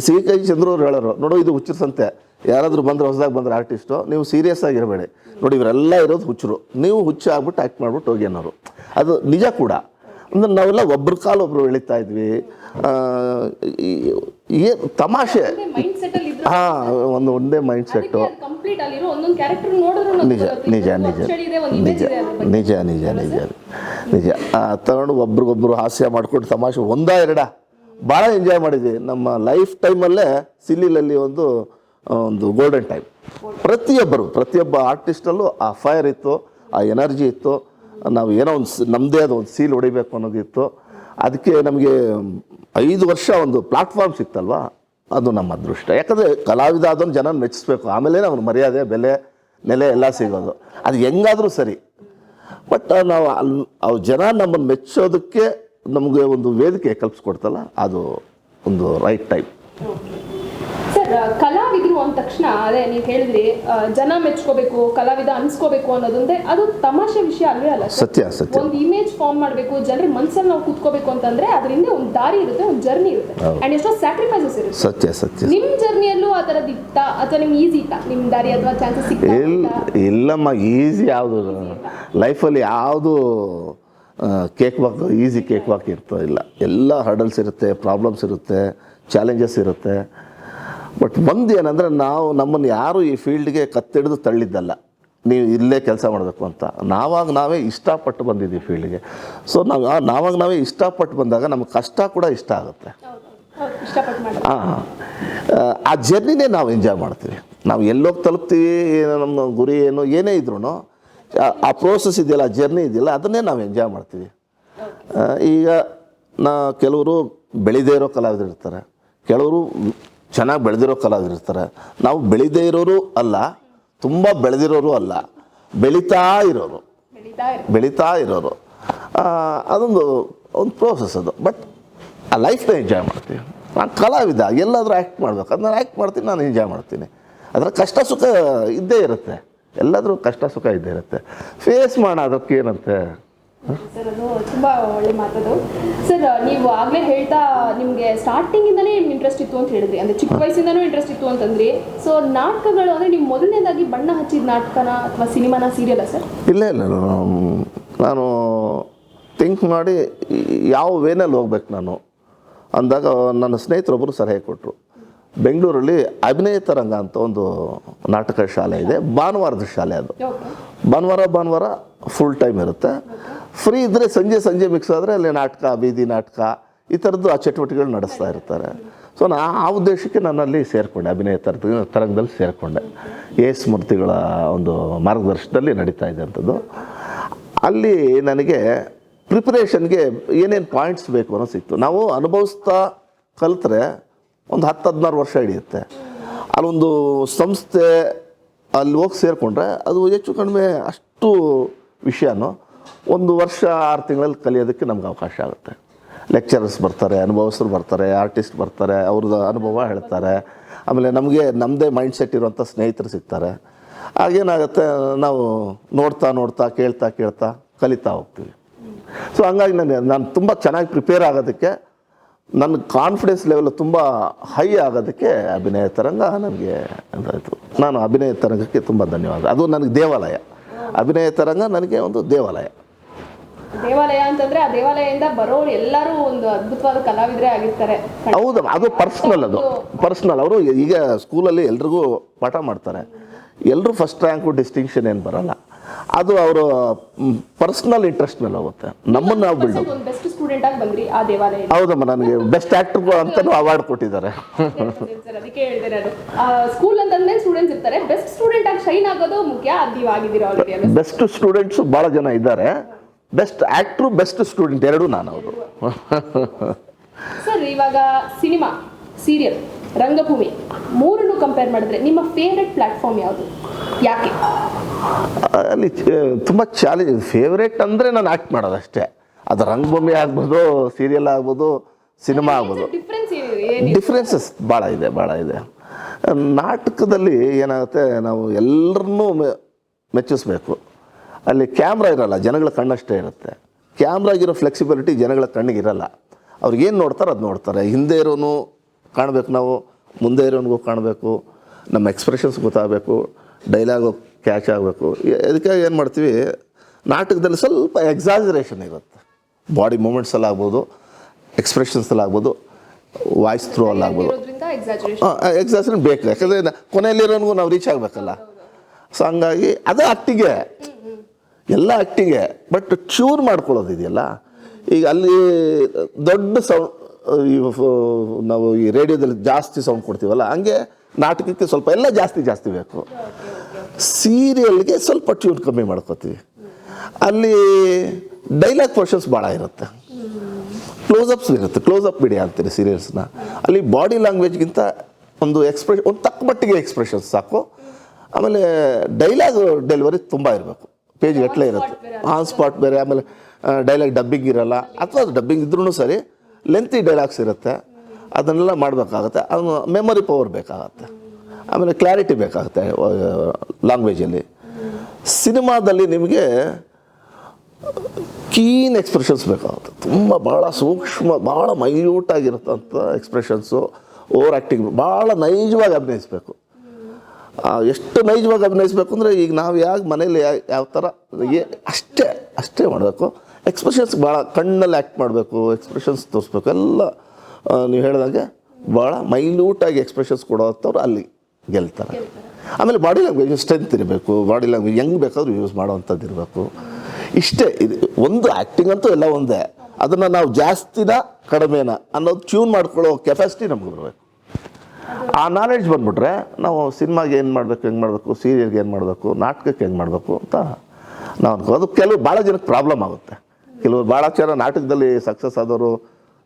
ಸಿ.ಕೈ ಚಂದ್ರವ್ರು ಹೇಳೋರು, ನೋಡು ಇದು ಹುಚ್ಚಿನ ಸಂತೆ, ಯಾರಾದರೂ ಹೊಸದಾಗಿ ಬಂದರೆ ಆರ್ಟಿಸ್ಟು, ನೀವು ಸೀರಿಯಸ್ ಆಗಿರಬೇಡಿ, ನೋಡಿ ಇವರೆಲ್ಲ ಇರೋದು ಹುಚ್ಚರು, ನೀವು ಹುಚ್ಚು ಆಗ್ಬಿಟ್ಟು ಆ್ಯಕ್ಟ್ ಮಾಡ್ಬಿಟ್ಟು ಹೋಗಿ ಅನ್ನೋರು. ಅದು ನಿಜ ಕೂಡ. ಅಂದರೆ ನಾವೆಲ್ಲ ಒಬ್ರ ಕಾಲು ಒಬ್ರು ಎಳಿತಾ ಇದ್ವಿ. ತಮಾಷೆ. ಒಂದೇ ಮೈಂಡ್ ಸೆಟ್ಟು. ನಿಜ ತಗೊಂಡು ಒಬ್ರಿಗೊಬ್ರು ಹಾಸ್ಯ ಮಾಡ್ಕೊಂಡು ತಮಾಷೆ 1-2 ಭಾಳ ಎಂಜಾಯ್ ಮಾಡಿದ್ವಿ. ನಮ್ಮ ಲೈಫ್ ಟೈಮಲ್ಲೇ ಸಿಲ್ಲಿಲಲ್ಲಿ ಒಂದು ಗೋಲ್ಡನ್ ಟೈಮ್. ಪ್ರತಿಯೊಬ್ಬ ಆರ್ಟಿಸ್ಟಲ್ಲೂ ಆ ಫೈರ್ ಇತ್ತು, ಆ ಎನರ್ಜಿ ಇತ್ತು. ನಾವು ಏನೋ ನಮ್ಮದೇ ಆದ ಒಂದು ಸೀಲ್ ಹೊಡಿಬೇಕು ಅನ್ನೋದಿತ್ತು. ಅದಕ್ಕೆ ನಮಗೆ 5 ವರ್ಷ ಒಂದು ಪ್ಲಾಟ್ಫಾರ್ಮ್ ಸಿಕ್ತಲ್ವ, ಅದು ನಮ್ಮ ಅದೃಷ್ಟ. ಯಾಕಂದರೆ ಕಲಾವಿದ ಅದನ್ನು ಜನ ಮೆಚ್ಚಿಸ್ಬೇಕು, ಆಮೇಲೆ ಅವ್ನ ಮರ್ಯಾದೆ, ಬೆಲೆ, ನೆಲೆ ಎಲ್ಲ ಸಿಗೋದು. ಅದು ಹೆಂಗಾದರೂ ಸರಿ. ಬಟ್ ನಾವು ಅವ್ರ ಜನ ನಮ್ಮನ್ನು ಮೆಚ್ಚೋದಕ್ಕೆ ನಮಗೆ ಒಂದು ವೇದಿಕೆ ಕಲ್ಪಿಸ್ಕೊಡ್ತಲ್ಲ, ಅದು ಒಂದು ರೈಟ್ ಟೈಮ್. ಸರ್ ಕಲಾವಿದರು ಅಂದ ತಕ್ಷಣ ಅದೇ ನೀವು ಹೇಳಿದ್ರಿ ಜನ ಮೆಚ್ಕೋಬೇಕು, ಕಲಾವಿದ ಅನ್ಸ್ಕೋಬೇಕು ಅನ್ನೋದೊಂದೇ ಅದು ತಮಾಷೆ ವಿಷಯ ಅಲ್ವೇ ಅಲ್ಲ ಸರ್? ಸತ್ಯ ಸತ್ಯ. ಒಂದು ಇಮೇಜ್ ಫಾರ್ಮ್ ಮಾಡಬೇಕು, ಜನರ ಮನಸ್ಸಲ್ಲಿ ನಾವು ಕೂತ್ಕೋಬೇಕು ಅಂತಂದ್ರೆ ಅದರಿಂದ ಒಂದು ದಾರಿ ಇರುತ್ತೆ, ಒಂದು ಜರ್ನಿ ಇರುತ್ತೆ, ಅಂಡ್ ಎಷ್ಟೋ ಸ್ಯಾಕ್ರಿಫೈಸಸ್ ಇರುತ್ತೆ. ಸತ್ಯ ಸತ್ಯ. ನಿಮ್ ಜರ್ನಿಯಲ್ಲೂ ಆ ಥರದ್ದು ಇತ್ತಾ ಅಥವಾ ನಿಮ್ಗೆ ಈಸಿ ಇತ್ತಾ ನಿಮ್ ದಾರಿ ಅಥವಾ ಚಾನ್ಸಸ್ ಸಿಗ್ತಾ? ಇಲ್ಲಮ್ಮ, ಈಸಿ ಯಾವುದು ಲೈಫಲ್ಲಿ ಯಾವುದು cake walk easy cake walk ಇಲ್ಲ. ಎಲ್ಲ ಹರ್ಡಲ್ಸ್ ಇರುತ್ತೆ, ಪ್ರಾಬ್ಲಮ್ಸ್ ಇರುತ್ತೆ, ಚಾಲೆಂಜಸ್ ಇರುತ್ತೆ. ಬಟ್ ಒಂದು ಏನಂದರೆ ನಮ್ಮನ್ನು ಯಾರು ಈ ಫೀಲ್ಡ್ಗೆ ಕತ್ತಿಡಿದು ತಳ್ಳಿದ್ದಲ್ಲ, ನೀವು ಇಲ್ಲೇ ಕೆಲಸ ಮಾಡಬೇಕು ಅಂತ. ನಾವೇ ಇಷ್ಟಪಟ್ಟು ಬಂದಿದ್ದೀವಿ ಫೀಲ್ಡ್ಗೆ. ಸೊ ನಾವೇ ಇಷ್ಟಪಟ್ಟು ಬಂದಾಗ ನಮಗೆ ಕಷ್ಟ ಕೂಡ ಇಷ್ಟ ಆಗುತ್ತೆ. ಆ ಜರ್ನಿನೇ ನಾವು ಎಂಜಾಯ್ ಮಾಡ್ತೀವಿ. ನಾವು ಎಲ್ಲೋಗಿ ತಲುಪ್ತೀವಿ, ನಮ್ಮ ಗುರಿ ಏನು ಏನೇ ಇದ್ರೂ ಆ ಪ್ರೋಸೆಸ್ ಇದೆಯಲ್ಲ, ಆ ಜರ್ನಿ ಇದೆಯಲ್ಲ, ಅದನ್ನೇ ನಾವು ಎಂಜಾಯ್ ಮಾಡ್ತೀವಿ. ಈಗ ಕೆಲವರು ಬೆಳೆದೇ ಇರೋ ಕಲಾವಿದರು ಇರ್ತಾರೆ, ಕೆಲವರು ಚೆನ್ನಾಗಿ ಬೆಳೆದಿರೋ ಕಲಾವಿದರು ಇರ್ತಾರೆ. ನಾವು ಬೆಳೆದೇ ಇರೋರು ಅಲ್ಲ, ತುಂಬ ಬೆಳೆದಿರೋರು ಅಲ್ಲ, ಬೆಳೀತಾ ಇರೋರು. ಅದೊಂದು ಪ್ರೋಸೆಸ್ ಅದು. ಬಟ್ ಆ ಲೈಫ್ನ ಎಂಜಾಯ್ ಮಾಡ್ತೀವಿ. ನಾನು ಕಲಾವಿದ, ಎಲ್ಲಾದರೂ ಆ್ಯಕ್ಟ್ ಮಾಡ್ಬೇಕು, ಅದನ್ನ ಆ್ಯಕ್ಟ್ ಮಾಡ್ತೀನಿ, ನಾನು ಎಂಜಾಯ್ ಮಾಡ್ತೀನಿ. ಅದರ ಕಷ್ಟ ಸುಖ ಇದ್ದೇ ಇರುತ್ತೆ, ಎಲ್ಲಾದರೂ ಕಷ್ಟ ಸುಖ ಇದ್ದೇ ಇರುತ್ತೆ. ಫೇಸ್ ಮಾಡೋದಕ್ಕೆ ಏನಂತೆ ಸರ್, ಅದು ತುಂಬ ಒಳ್ಳೆ ಮಾತದು. ಸರ್, ನೀವು ಆಗಲೇ ಹೇಳ್ತಾ ನಿಮಗೆ ಸ್ಟಾರ್ಟಿಂಗಿಂದನೇ ಇಂಟ್ರೆಸ್ಟ್ ಇತ್ತು ಅಂತ ಹೇಳಿದ್ರಿ, ಅಂದರೆ ಚಿಕ್ಕ ವಯಸ್ಸಿಂದನೂ ಇಂಟ್ರೆಸ್ಟ್ ಇತ್ತು ಅಂತಂದ್ರಿ. ಸೊ ನಾಟಕಗಳು ಅಂದರೆ ನೀವು ಮೊದಲನೇದಾಗಿ ಬಣ್ಣ ಹಚ್ಚಿದ ನಾಟಕನ ಅಥವಾ ಸಿನಿಮಾನ, ಸೀರಿಯಲ್ಲ ಸರ್? ಇಲ್ಲ, ನಾನು ಥಿಂಕ್ ಮಾಡಿ ಯಾವ ವೇನಲ್ಲಿ ಹೋಗ್ಬೇಕು ನಾನು ಅಂದಾಗ ನನ್ನ ಸ್ನೇಹಿತರೊಬ್ಬರು ಸಲಹೆ ಕೊಟ್ಟರು. ಬೆಂಗಳೂರಲ್ಲಿ ಅಭಿನಯ ತರಂಗ ಅಂತ ಒಂದು ನಾಟಕ ಶಾಲೆ ಇದೆ, ಭಾನುವಾರದ ಶಾಲೆ ಅದು. ಭಾನುವಾರ ಫುಲ್ ಟೈಮ್ ಇರುತ್ತೆ. ಫ್ರೀ ಇದ್ದರೆ ಸಂಜೆ ಮಿಕ್ಸ್ ಆದರೆ ಅಲ್ಲಿ ನಾಟಕ, ಬೀದಿ ನಾಟಕ, ಈ ಥರದ್ದು ಆ ಚಟುವಟಿಕೆಗಳು ನಡೆಸ್ತಾ ಇರ್ತಾರೆ. ಸೊ ಆ ಉದ್ದೇಶಕ್ಕೆ ನಾನಲ್ಲಿ ಸೇರಿಕೊಂಡೆ, ಅಭಿನಯ ತರಂಗದಲ್ಲಿ ಸೇರಿಕೊಂಡೆ. ಎಸ್ ಮೂರ್ತಿಗಳ ಒಂದು ಮಾರ್ಗದರ್ಶನದಲ್ಲಿ ನಡೀತಾ ಇದೆ ಅಂಥದ್ದು. ಅಲ್ಲಿ ನನಗೆ ಪ್ರಿಪ್ರೇಷನ್ಗೆ ಏನೇನು ಪಾಯಿಂಟ್ಸ್ ಬೇಕು ಅನ್ನೋ ಸಿಕ್ತು. ನಾವು ಅನುಭವಿಸ್ತಾ ಕಲಿತ್ರೆ ಒಂದು 10-16 ವರ್ಷ ಹಿಡಿಯುತ್ತೆ. ಅಲ್ಲೊಂದು ಸಂಸ್ಥೆ ಅಲ್ಲಿ ಹೋಗಿ ಸೇರಿಕೊಂಡ್ರೆ ಅದು ಹೆಚ್ಚು ಕಡಿಮೆ ಅಷ್ಟು ವಿಷಯನೂ 1 ವರ್ಷ 6 ತಿಂಗಳಲ್ಲಿ ಕಲಿಯೋದಕ್ಕೆ ನಮ್ಗೆ ಅವಕಾಶ ಆಗುತ್ತೆ. ಲೆಕ್ಚರರ್ಸ್ ಬರ್ತಾರೆ, ಅನುಭವಸ್ಥರು ಬರ್ತಾರೆ, ಆರ್ಟಿಸ್ಟ್ ಬರ್ತಾರೆ, ಅವ್ರದ್ದು ಅನುಭವ ಹೇಳ್ತಾರೆ. ಆಮೇಲೆ ನಮ್ಮದೇ ಮೈಂಡ್ ಸೆಟ್ ಇರುವಂಥ ಸ್ನೇಹಿತರು ಸಿಗ್ತಾರೆ. ಆಗೇನಾಗುತ್ತೆ, ನಾವು ನೋಡ್ತಾ ಕೇಳ್ತಾ ಕಲಿತಾ ಹೋಗ್ತೀವಿ. ಸೊ ಹಂಗಾಗಿ ನಾನು ತುಂಬ ಚೆನ್ನಾಗಿ ಪ್ರಿಪೇರ್ ಆಗೋದಕ್ಕೆ, ನನ್ನ ಕಾನ್ಫಿಡೆನ್ಸ್ ಲೆವೆಲ್ ತುಂಬ ಹೈ ಆಗೋದಕ್ಕೆ ಅಭಿನಯ ತರಂಗ ನನಗೆ ಅಂತಾಯಿತು. ನಾನು ಅಭಿನಯ ತರಂಗಕ್ಕೆ ತುಂಬ ಧನ್ಯವಾದ. ಅದು ನನಗೆ ದೇವಾಲಯ. ಅಭಿನಯ ತರಂಗ ನನಗೆ ಒಂದು ದೇವಾಲಯ ಅಂತಂದ್ರೆ ಆ ದೇವಾಲಯದಿಂದ ಬರೋರು ಎಲ್ಲರೂ ಒಂದು ಅದ್ಭುತವಾದ ಕಲಾವಿದರೇ ಆಗಿರ್ತಾರೆ. ಹೌದಮ್ಮ, ಅದು ಪರ್ಸ್ನಲ್. ಅವರು ಈಗ ಸ್ಕೂಲಲ್ಲಿ ಎಲ್ರಿಗೂ ಪಾಠ ಮಾಡ್ತಾರೆ, ಎಲ್ಲರೂ ಫಸ್ಟ್ ರ್ಯಾಂಕು ಡಿಸ್ಟಿಂಕ್ಷನ್ ಏನು ಬರಲ್ಲ. ಅದು ಅವರು ಪರ್ಸ್ನಲ್ ಇಂಟ್ರೆಸ್ಟ್ ಮೇಲೆ ಹೋಗುತ್ತೆ. ನಮ್ಮನ್ನು ನಾವು ಬಿಲ್ಡ್ ಬೆಸ್ಟ್ ಸ್ಟೂಡೆಂಟ್ ಆಗಿ ಬಂದ್ರಿ ಆ ದೇವಾಲಯ. ಹೌದಮ್ಮ, ನನಗೆ ಬೆಸ್ಟ್ ಆಕ್ಟರ್ ಅಂತಲೂ ಅವಾರ್ಡ್ ಕೊಟ್ಟಿದ್ದಾರೆ. ಅದಕ್ಕೆ ಹೇಳಿದೆ ನಾನು, ಸ್ಕೂಲ್ ಅಂತಂದ್ರೆ ಸ್ಟೂಡೆಂಟ್ಸ್ ಇರ್ತಾರೆ, ಬೆಸ್ಟ್ ಸ್ಟೂಡೆಂಟ್ ಆಗಿ ಶೈನ್ ಆಗೋದು ಮುಖ್ಯ. ಅದು ನೀವು ಆಗಿದ್ದೀರಾ ಆಲ್ರೆಡಿ. ಬೆಸ್ಟ್ ಸ್ಟೂಡೆಂಟ್ಸ್ ಭಾಳ ಜನ ಇದ್ದಾರೆ. ಬೆಸ್ಟ್ ಆಕ್ಟ್ರು, ಬೆಸ್ಟ್ ಸ್ಟೂಡೆಂಟ್ ಎರಡೂ ನಾನು ಅವರು. ಸರ್, ಇವಾಗ ಸಿನಿಮಾ, ಸೀರಿಯಲ್, ರಂಗಭೂಮಿ ಮೂರನ್ನು ಕಂಪೇರ್ ಮಾಡಿದ್ರೆ ನಿಮ್ಮ ಫೇವ್ರೆಟ್ ಪ್ಲಾಟ್ಫಾರ್ಮ್ ಯಾವುದು, ಯಾಕೆ? ಅಲ್ಲಿ ತುಂಬ ಚಾಲೆಂಜ್. ಫೇವ್ರೇಟ್ ಅಂದರೆ ನಾನು ಆ್ಯಕ್ಟ್ ಮಾಡೋದು ಅಷ್ಟೇ. ಅದು ರಂಗಭೂಮಿ ಆಗ್ಬೋದು, ಸೀರಿಯಲ್ ಆಗ್ಬೋದು, ಸಿನಿಮಾ ಆಗ್ಬೋದು. ಡಿಫ್ರೆನ್ಸಸ್ ಭಾಳ ಇದೆ. ನಾಟಕದಲ್ಲಿ ಏನಾಗುತ್ತೆ, ನಾವು ಎಲ್ಲರನ್ನೂ ಮೆಚ್ಚಿಸ್ಬೇಕು. ಅಲ್ಲಿ ಕ್ಯಾಮ್ರಾ ಇರಲ್ಲ, ಜನಗಳ ಕಣ್ಣಷ್ಟೇ ಇರುತ್ತೆ. ಕ್ಯಾಮ್ರಾಗಿರೋ ಫ್ಲೆಕ್ಸಿಬಿಲಿಟಿ ಜನಗಳ ಕಣ್ಣಿಗಿರಲ್ಲ. ಅವ್ರಿಗೇನು ನೋಡ್ತಾರೆ ಅದು ನೋಡ್ತಾರೆ. ಹಿಂದೆ ಇರೋನು ಕಾಣಬೇಕು, ನಾವು ಮುಂದೆ ಇರೋನಿಗೂ ಕಾಣಬೇಕು, ನಮ್ಮ ಎಕ್ಸ್ಪ್ರೆಷನ್ಸ್ ಗೊತ್ತಾಗಬೇಕು, ಡೈಲಾಗು ಕ್ಯಾಚ್ ಆಗಬೇಕು. ಅದಕ್ಕಾಗಿ ಏನು ಮಾಡ್ತೀವಿ, ನಾಟಕದಲ್ಲಿ ಸ್ವಲ್ಪ ಎಕ್ಸಾಜರೇಷನ್ ಇರುತ್ತೆ. ಬಾಡಿ ಮೂಮೆಂಟ್ಸಲ್ಲಿ ಆಗ್ಬೋದು, ಎಕ್ಸ್ಪ್ರೆಷನ್ಸಲ್ಲಿ ಆಗ್ಬೋದು, ವಾಯ್ಸ್ ಥ್ರೂ ಅಲ್ಲಿ ಆಗ್ಬೋದು. ಎಕ್ಸಾಜರೇಷನ್ ಬೇಕು, ಯಾಕಂದರೆ ಕೊನೆಯಲ್ಲಿರೋನಿಗೂ ನಾವು ರೀಚ್ ಆಗಬೇಕಲ್ಲ. ಸೊ ಹಂಗಾಗಿ ಅದು ಆ್ಯಕ್ಟಿಗೆ, ಎಲ್ಲ ಆ್ಯಕ್ಟಿಗೆ. ಬಟ್ ಚೂರ್ ಮಾಡ್ಕೊಳ್ಳೋದಿದೆಯಲ್ಲ, ಈಗ ಅಲ್ಲಿ ದೊಡ್ಡ ಸೌಂಡ್, ನಾವು ಈ ರೇಡಿಯೋದಲ್ಲಿ ಜಾಸ್ತಿ ಸೌಂಡ್ ಕೊಡ್ತೀವಲ್ಲ, ಹಂಗೆ ನಾಟಕಕ್ಕೆ ಸ್ವಲ್ಪ ಎಲ್ಲ ಜಾಸ್ತಿ ಬೇಕು. ಸೀರಿಯಲ್ಗೆ ಸ್ವಲ್ಪ ಟ್ಯೂನ್ ಕಮ್ಮಿ ಮಾಡ್ಕೋತೀವಿ. ಅಲ್ಲಿ ಡೈಲಾಗ್ ಪೋರ್ಷನ್ಸ್ ಭಾಳ ಇರುತ್ತೆ, ಕ್ಲೋಸಪ್ಸ್ ಇರುತ್ತೆ. ಕ್ಲೋಸಪ್ ಬಿಡಿ ಅಂತೀರಿ ಸೀರಿಯಲ್ಸ್ನ. ಅಲ್ಲಿ ಬಾಡಿ ಲ್ಯಾಂಗ್ವೇಜ್ಗಿಂತ ಒಂದು ತಕ್ಕ ಮಟ್ಟಿಗೆ ಎಕ್ಸ್ಪ್ರೆಷನ್ಸ್ ಸಾಕು. ಆಮೇಲೆ ಡೈಲಾಗ್ ಡೆಲಿವರಿ ತುಂಬ ಇರಬೇಕು, ಪೇಜ್ ಗಟ್ಟಲೆ ಇರುತ್ತೆ. ಆನ್ ಸ್ಪಾಟ್ ಬೇರೆ, ಆಮೇಲೆ ಡೈಲಾಗ್ ಡಬ್ಬಿಂಗ್ ಇರಲ್ಲ, ಅಥವಾ ಡಬ್ಬಿಂಗ್ ಇದ್ರೂ ಸರಿ, ಲೆಂತಿ ಡೈಲಾಗ್ಸ್ ಇರುತ್ತೆ. ಅದನ್ನೆಲ್ಲ ಮಾಡಬೇಕಾಗತ್ತೆ. ಅದು ಮೆಮೊರಿ ಪವರ್ ಬೇಕಾಗತ್ತೆ. ಆಮೇಲೆ ಕ್ಲಾರಿಟಿ ಬೇಕಾಗುತ್ತೆ ಲ್ಯಾಂಗ್ವೇಜಲ್ಲಿ. ಸಿನಿಮಾದಲ್ಲಿ ನಿಮಗೆ ಕೀನ್ ಎಕ್ಸ್ಪ್ರೆಷನ್ಸ್ ಬೇಕಾಗುತ್ತೆ, ತುಂಬ ಭಾಳ ಸೂಕ್ಷ್ಮ, ಭಾಳ ಮೈನ್ಯೂಟ್ ಆಗಿರುತ್ತಂಥ ಎಕ್ಸ್ಪ್ರೆಷನ್ಸು, ಓವರ್ ಆ್ಯಕ್ಟಿಂಗ್, ಭಾಳ ನೈಜವಾಗಿ ಅಭಿನಯಿಸ್ಬೇಕು. ಎಷ್ಟು ನೈಜವಾಗಿ ಅಭಿನಯಿಸ್ಬೇಕು ಅಂದರೆ ಈಗ ನಾವು ಮನೇಲಿ ಯಾವ ಥರ ಅಷ್ಟೇ ಮಾಡಬೇಕು. ಎಕ್ಸ್ಪ್ರೆಷನ್ಸ್ ಭಾಳ ಕಣ್ಣಲ್ಲಿ ಆ್ಯಕ್ಟ್ ಮಾಡಬೇಕು, ಎಕ್ಸ್ಪ್ರೆಷನ್ಸ್ ತೋರಿಸ್ಬೇಕು, ಎಲ್ಲ ನೀವು ಹೇಳಿದಂಗೆ ಭಾಳ ಮೈನ್ಯೂಟಾಗಿ ಎಕ್ಸ್ಪ್ರೆಷನ್ಸ್ ಕೊಡೋವಂಥವ್ರು ಅಲ್ಲಿ ಗೆಲ್ತಾರೆ. ಆಮೇಲೆ ಬಾಡಿ ಲ್ಯಾಂಗ್ವೇಜ್ ಸ್ಟ್ರೆಂತ್ ಇರಬೇಕು, ಬಾಡಿ ಲ್ಯಾಂಗ್ವೇಜ್ ಹೆಂಗೆ ಬೇಕಾದ್ರೂ ಯೂಸ್ ಮಾಡೋವಂಥದ್ದು ಇರಬೇಕು. ಇಷ್ಟೇ ಇದು ಒಂದು. ಆ್ಯಕ್ಟಿಂಗ್ ಅಂತೂ ಎಲ್ಲ ಒಂದೇ, ಅದನ್ನು ನಾವು ಜಾಸ್ತಿನ ಕಡಿಮೆನ ಅನ್ನೋದು ಟ್ಯೂನ್ ಮಾಡ್ಕೊಳ್ಳೋ ಕೆಪಾಸಿಟಿ ನಮ್ಗೆ ಬರಬೇಕು. ಆ ನಾಲೆಡ್ಜ್ ಬಂದುಬಿಟ್ರೆ ನಾವು ಸಿನಿಮಾಗೆ ಏನು ಮಾಡಬೇಕು, ಹೆಂಗೆ ಮಾಡಬೇಕು, ಸೀರಿಯಲ್ಗೆ ಏನು ಮಾಡಬೇಕು, ನಾಟಕಕ್ಕೆ ಹೆಂಗೆ ಮಾಡಬೇಕು ಅಂತ ನಾವು ಅನ್ಕೋ. ಅದು ಕೆಲವು ಭಾಳ ಜನಕ್ಕೆ ಪ್ರಾಬ್ಲಮ್ ಆಗುತ್ತೆ. ಕೆಲವರು ಭಾಳ ಜನ ನಾಟಕದಲ್ಲಿ ಸಕ್ಸಸ್ ಆದವರು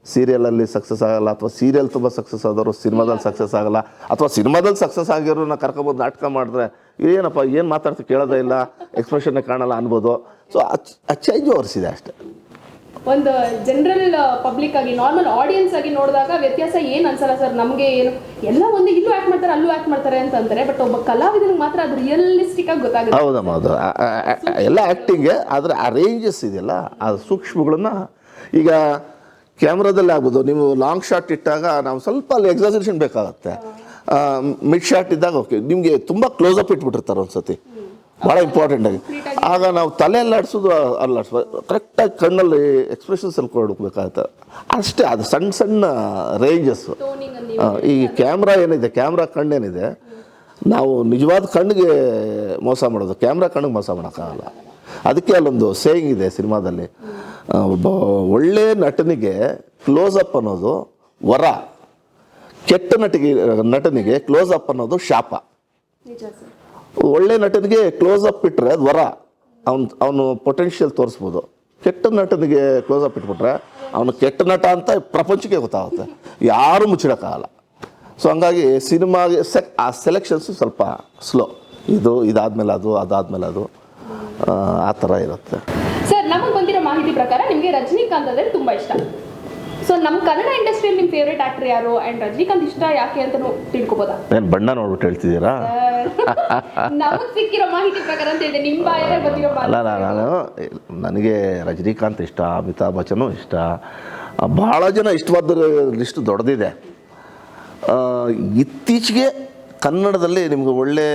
ಸೀರಿಯಲಲ್ಲಿ ಸಕ್ಸಸ್ ಆಗಲ್ಲ, ಅಥವಾ ಸೀರಿಯಲ್ ತುಂಬ ಸಕ್ಸಸ್ ಆದವರು ಸಿನಿಮಾದಲ್ಲಿ ಸಕ್ಸಸ್ ಆಗಲ್ಲ, ಅಥವಾ ಸಿನಿಮಾದಲ್ಲಿ ಸಕ್ಸಸ್ ಆಗಿರೋನ್ನ ಕರ್ಕೊಬೋದು ನಾಟಕ ಮಾಡಿದ್ರೆ ಏನಪ್ಪ ಏನು ಮಾತಾಡ್ತಾ ಕೇಳೋದೇ ಇಲ್ಲ, ಎಕ್ಸ್ಪ್ರೆಷನ್ನೇ ಕಾಣಲ್ಲ ಅನ್ಬೋದು. ಸೊ ಆ ಚೇಂಜ್ ಓವರ್ಸಿದೆ ಅಷ್ಟೇ. ಒಂದು ಜನರಲ್ ಪಬ್ಲಿಕ್ ಆಗಿ, ನಾರ್ಮಲ್ ಆಡಿಯನ್ಸ್ ಆಗಿ ನೋಡಿದಾಗ ವ್ಯತ್ಯಾಸ ಏನು ಅನ್ಸಲ್ಲ ಸರ್ ನಮಗೆ. ಏನು ಎಲ್ಲ ಒಂದು ಇಲ್ಲೂ ಆ್ಯಕ್ಟ್ ಮಾಡ್ತಾರೆ ಅಲ್ಲೂ ಆ್ಯಕ್ಟ್ ಮಾಡ್ತಾರೆ ಅಂತ ಅಂತಾರೆ, ಬಟ್ ಒಬ್ಬ ಕಲಾವಿದನಿಗೆ ಮಾತ್ರ ಅದು ರಿಯಲಿಸ್ಟಿಕ್ ಆಗಿ ಗೊತ್ತಾಗುತ್ತೆ. ಹೌದಮ್ಮ, ಹೌದು. ಎಲ್ಲ ಆ್ಯಕ್ಟಿಂಗೆ ಆದರೆ ಆ ರೇಂಜಸ್ ಇದೆಯಲ್ಲ, ಆ ಸೂಕ್ಷ್ಮಗಳನ್ನ ಈಗ ಕ್ಯಾಮ್ರಾದಲ್ಲಿ ಆಗ್ಬೋದು. ನೀವು ಲಾಂಗ್ ಶಾಟ್ ಇಟ್ಟಾಗ ನಾವು ಸ್ವಲ್ಪ ಅಲ್ಲಿ ಎಕ್ಸಾಜರೇಷನ್ ಬೇಕಾಗುತ್ತೆ. ಮಿಡ್ ಶಾಟ್ ಇದ್ದಾಗ ಓಕೆ, ನಿಮಗೆ ತುಂಬ ಕ್ಲೋಸಪ್ ಇಟ್ಬಿಟ್ಟಿರ್ತಾರೆ ಒಂದು ಸತಿ, ಭಾಳ ಇಂಪಾರ್ಟೆಂಟಾಗಿ. ಆಗ ನಾವು ತಲೆ ಅಲ್ಲಾಡಿಸೋದು ಅಲ್ಲಾಡಿಸ್ಬೋದು, ಕರೆಕ್ಟಾಗಿ ಕಣ್ಣಲ್ಲಿ ಎಕ್ಸ್ಪ್ರೆಷನ್ಸ್ ಅಲ್ಲಿ ಕೊಡಬೇಕಾಗುತ್ತೆ. ಅಷ್ಟೇ, ಅದು ಸಣ್ಣ ಸಣ್ಣ ರೇಂಜಸ್ಸು. ಈ ಕ್ಯಾಮ್ರಾ ಏನಿದೆ, ಕ್ಯಾಮ್ರಾ ಕಣ್ಣೇನಿದೆ, ನಾವು ನಿಜವಾದ ಕಣ್ಣಿಗೆ ಮೋಸ ಮಾಡೋದು, ಕ್ಯಾಮ್ರಾ ಕಣ್ಣಿಗೆ ಮೋಸ ಮಾಡೋಕ್ಕಾಗಲ್ಲ. ಅದಕ್ಕೆ ಅಲ್ಲೊಂದು ಸೇಯಿಂಗ್ ಇದೆ ಸಿನಿಮಾದಲ್ಲಿ, ಒಬ್ಬ ಒಳ್ಳೆ ನಟನಿಗೆ ಕ್ಲೋಸಪ್ ಅನ್ನೋದು ವರ, ಕೆಟ್ಟ ನಟನಿಗೆ ಕ್ಲೋಸಪ್ ಅನ್ನೋದು ಶಾಪ. ಒಳ್ಳೆ ನಟನಿಗೆ ಕ್ಲೋಸಪ್ ಇಟ್ಟರೆ ಅದು ವರ, ಅವನು ಪೊಟೆನ್ಷಿಯಲ್ ತೋರಿಸ್ಬೋದು. ಕೆಟ್ಟ ನಟನಿಗೆ ಕ್ಲೋಸಪ್ ಇಟ್ಬಿಟ್ರೆ ಅವನು ಕೆಟ್ಟ ನಟ ಅಂತ ಪ್ರಪಂಚಕ್ಕೆ ಗೊತ್ತಾಗುತ್ತೆ, ಯಾರೂ ಮುಚ್ಚಿಡೋಕ್ಕಾಗಲ್ಲ. ಸೊ ಹಂಗಾಗಿ ಸಿನಿಮಾಗೆ ಆ ಸೆಲೆಕ್ಷನ್ಸು ಸ್ವಲ್ಪ ಸ್ಲೋ, ಇದಾದ್ಮೇಲೆ ಅದು, ಅದಾದ್ಮೇಲೆ ಅದು, ಆ ಥರ ಇರುತ್ತೆ. ಸರ್, ನಮಗೆ ಬಂದಿರೋ ಮಾಹಿತಿ ಪ್ರಕಾರ ನಿಮಗೆ ರಜನಿಕಾಂತ್ ಅಂದರೆ ತುಂಬ ಇಷ್ಟ. ಸೊ ನಮ್ಮ ಕನ್ನಡ ಇಂಡಸ್ಟ್ರಿಯಲ್ಲಿ ನಿಮ್ಮ ಫೇವ್ರೇಟ್ ಆಕ್ಟರ್ ಯಾರು, ಆ್ಯಂಡ್ ರಜನಿಕಾಂತ್ ಇಷ್ಟ ಯಾಕೆ ಅಂತ ತಿಳ್ಕೊಬೋದಾ? ಏನು ಬಣ್ಣ ನೋಡ್ಬಿಟ್ಟು ಹೇಳ್ತಿದ್ದೀರಾ? ನಮಗೆ ಸಿಕ್ಕಿರೋ ಮಾಹಿತಿ ಪ್ರಕಾರ ಅಂತ ಹೇಳಿದೆ, ನಿಮ್ಮ ಬಾಯಲ್ಲಿ ಬಂದಿರೋ ಮಾಹಿತಿ. ನನಗೆ ರಜನಿಕಾಂತ್ ಇಷ್ಟ, ಅಮಿತಾಬ್ ಬಚ್ಚನು ಇಷ್ಟ, ಭಾಳ ಜನ ಇಷ್ಟವಾದ ಲಿಸ್ಟ್ ದೊಡ್ಡದಿದೆ. ಇತ್ತೀಚೆಗೆ ಕನ್ನಡದಲ್ಲಿ ನಿಮಗೆ ಒಳ್ಳೆ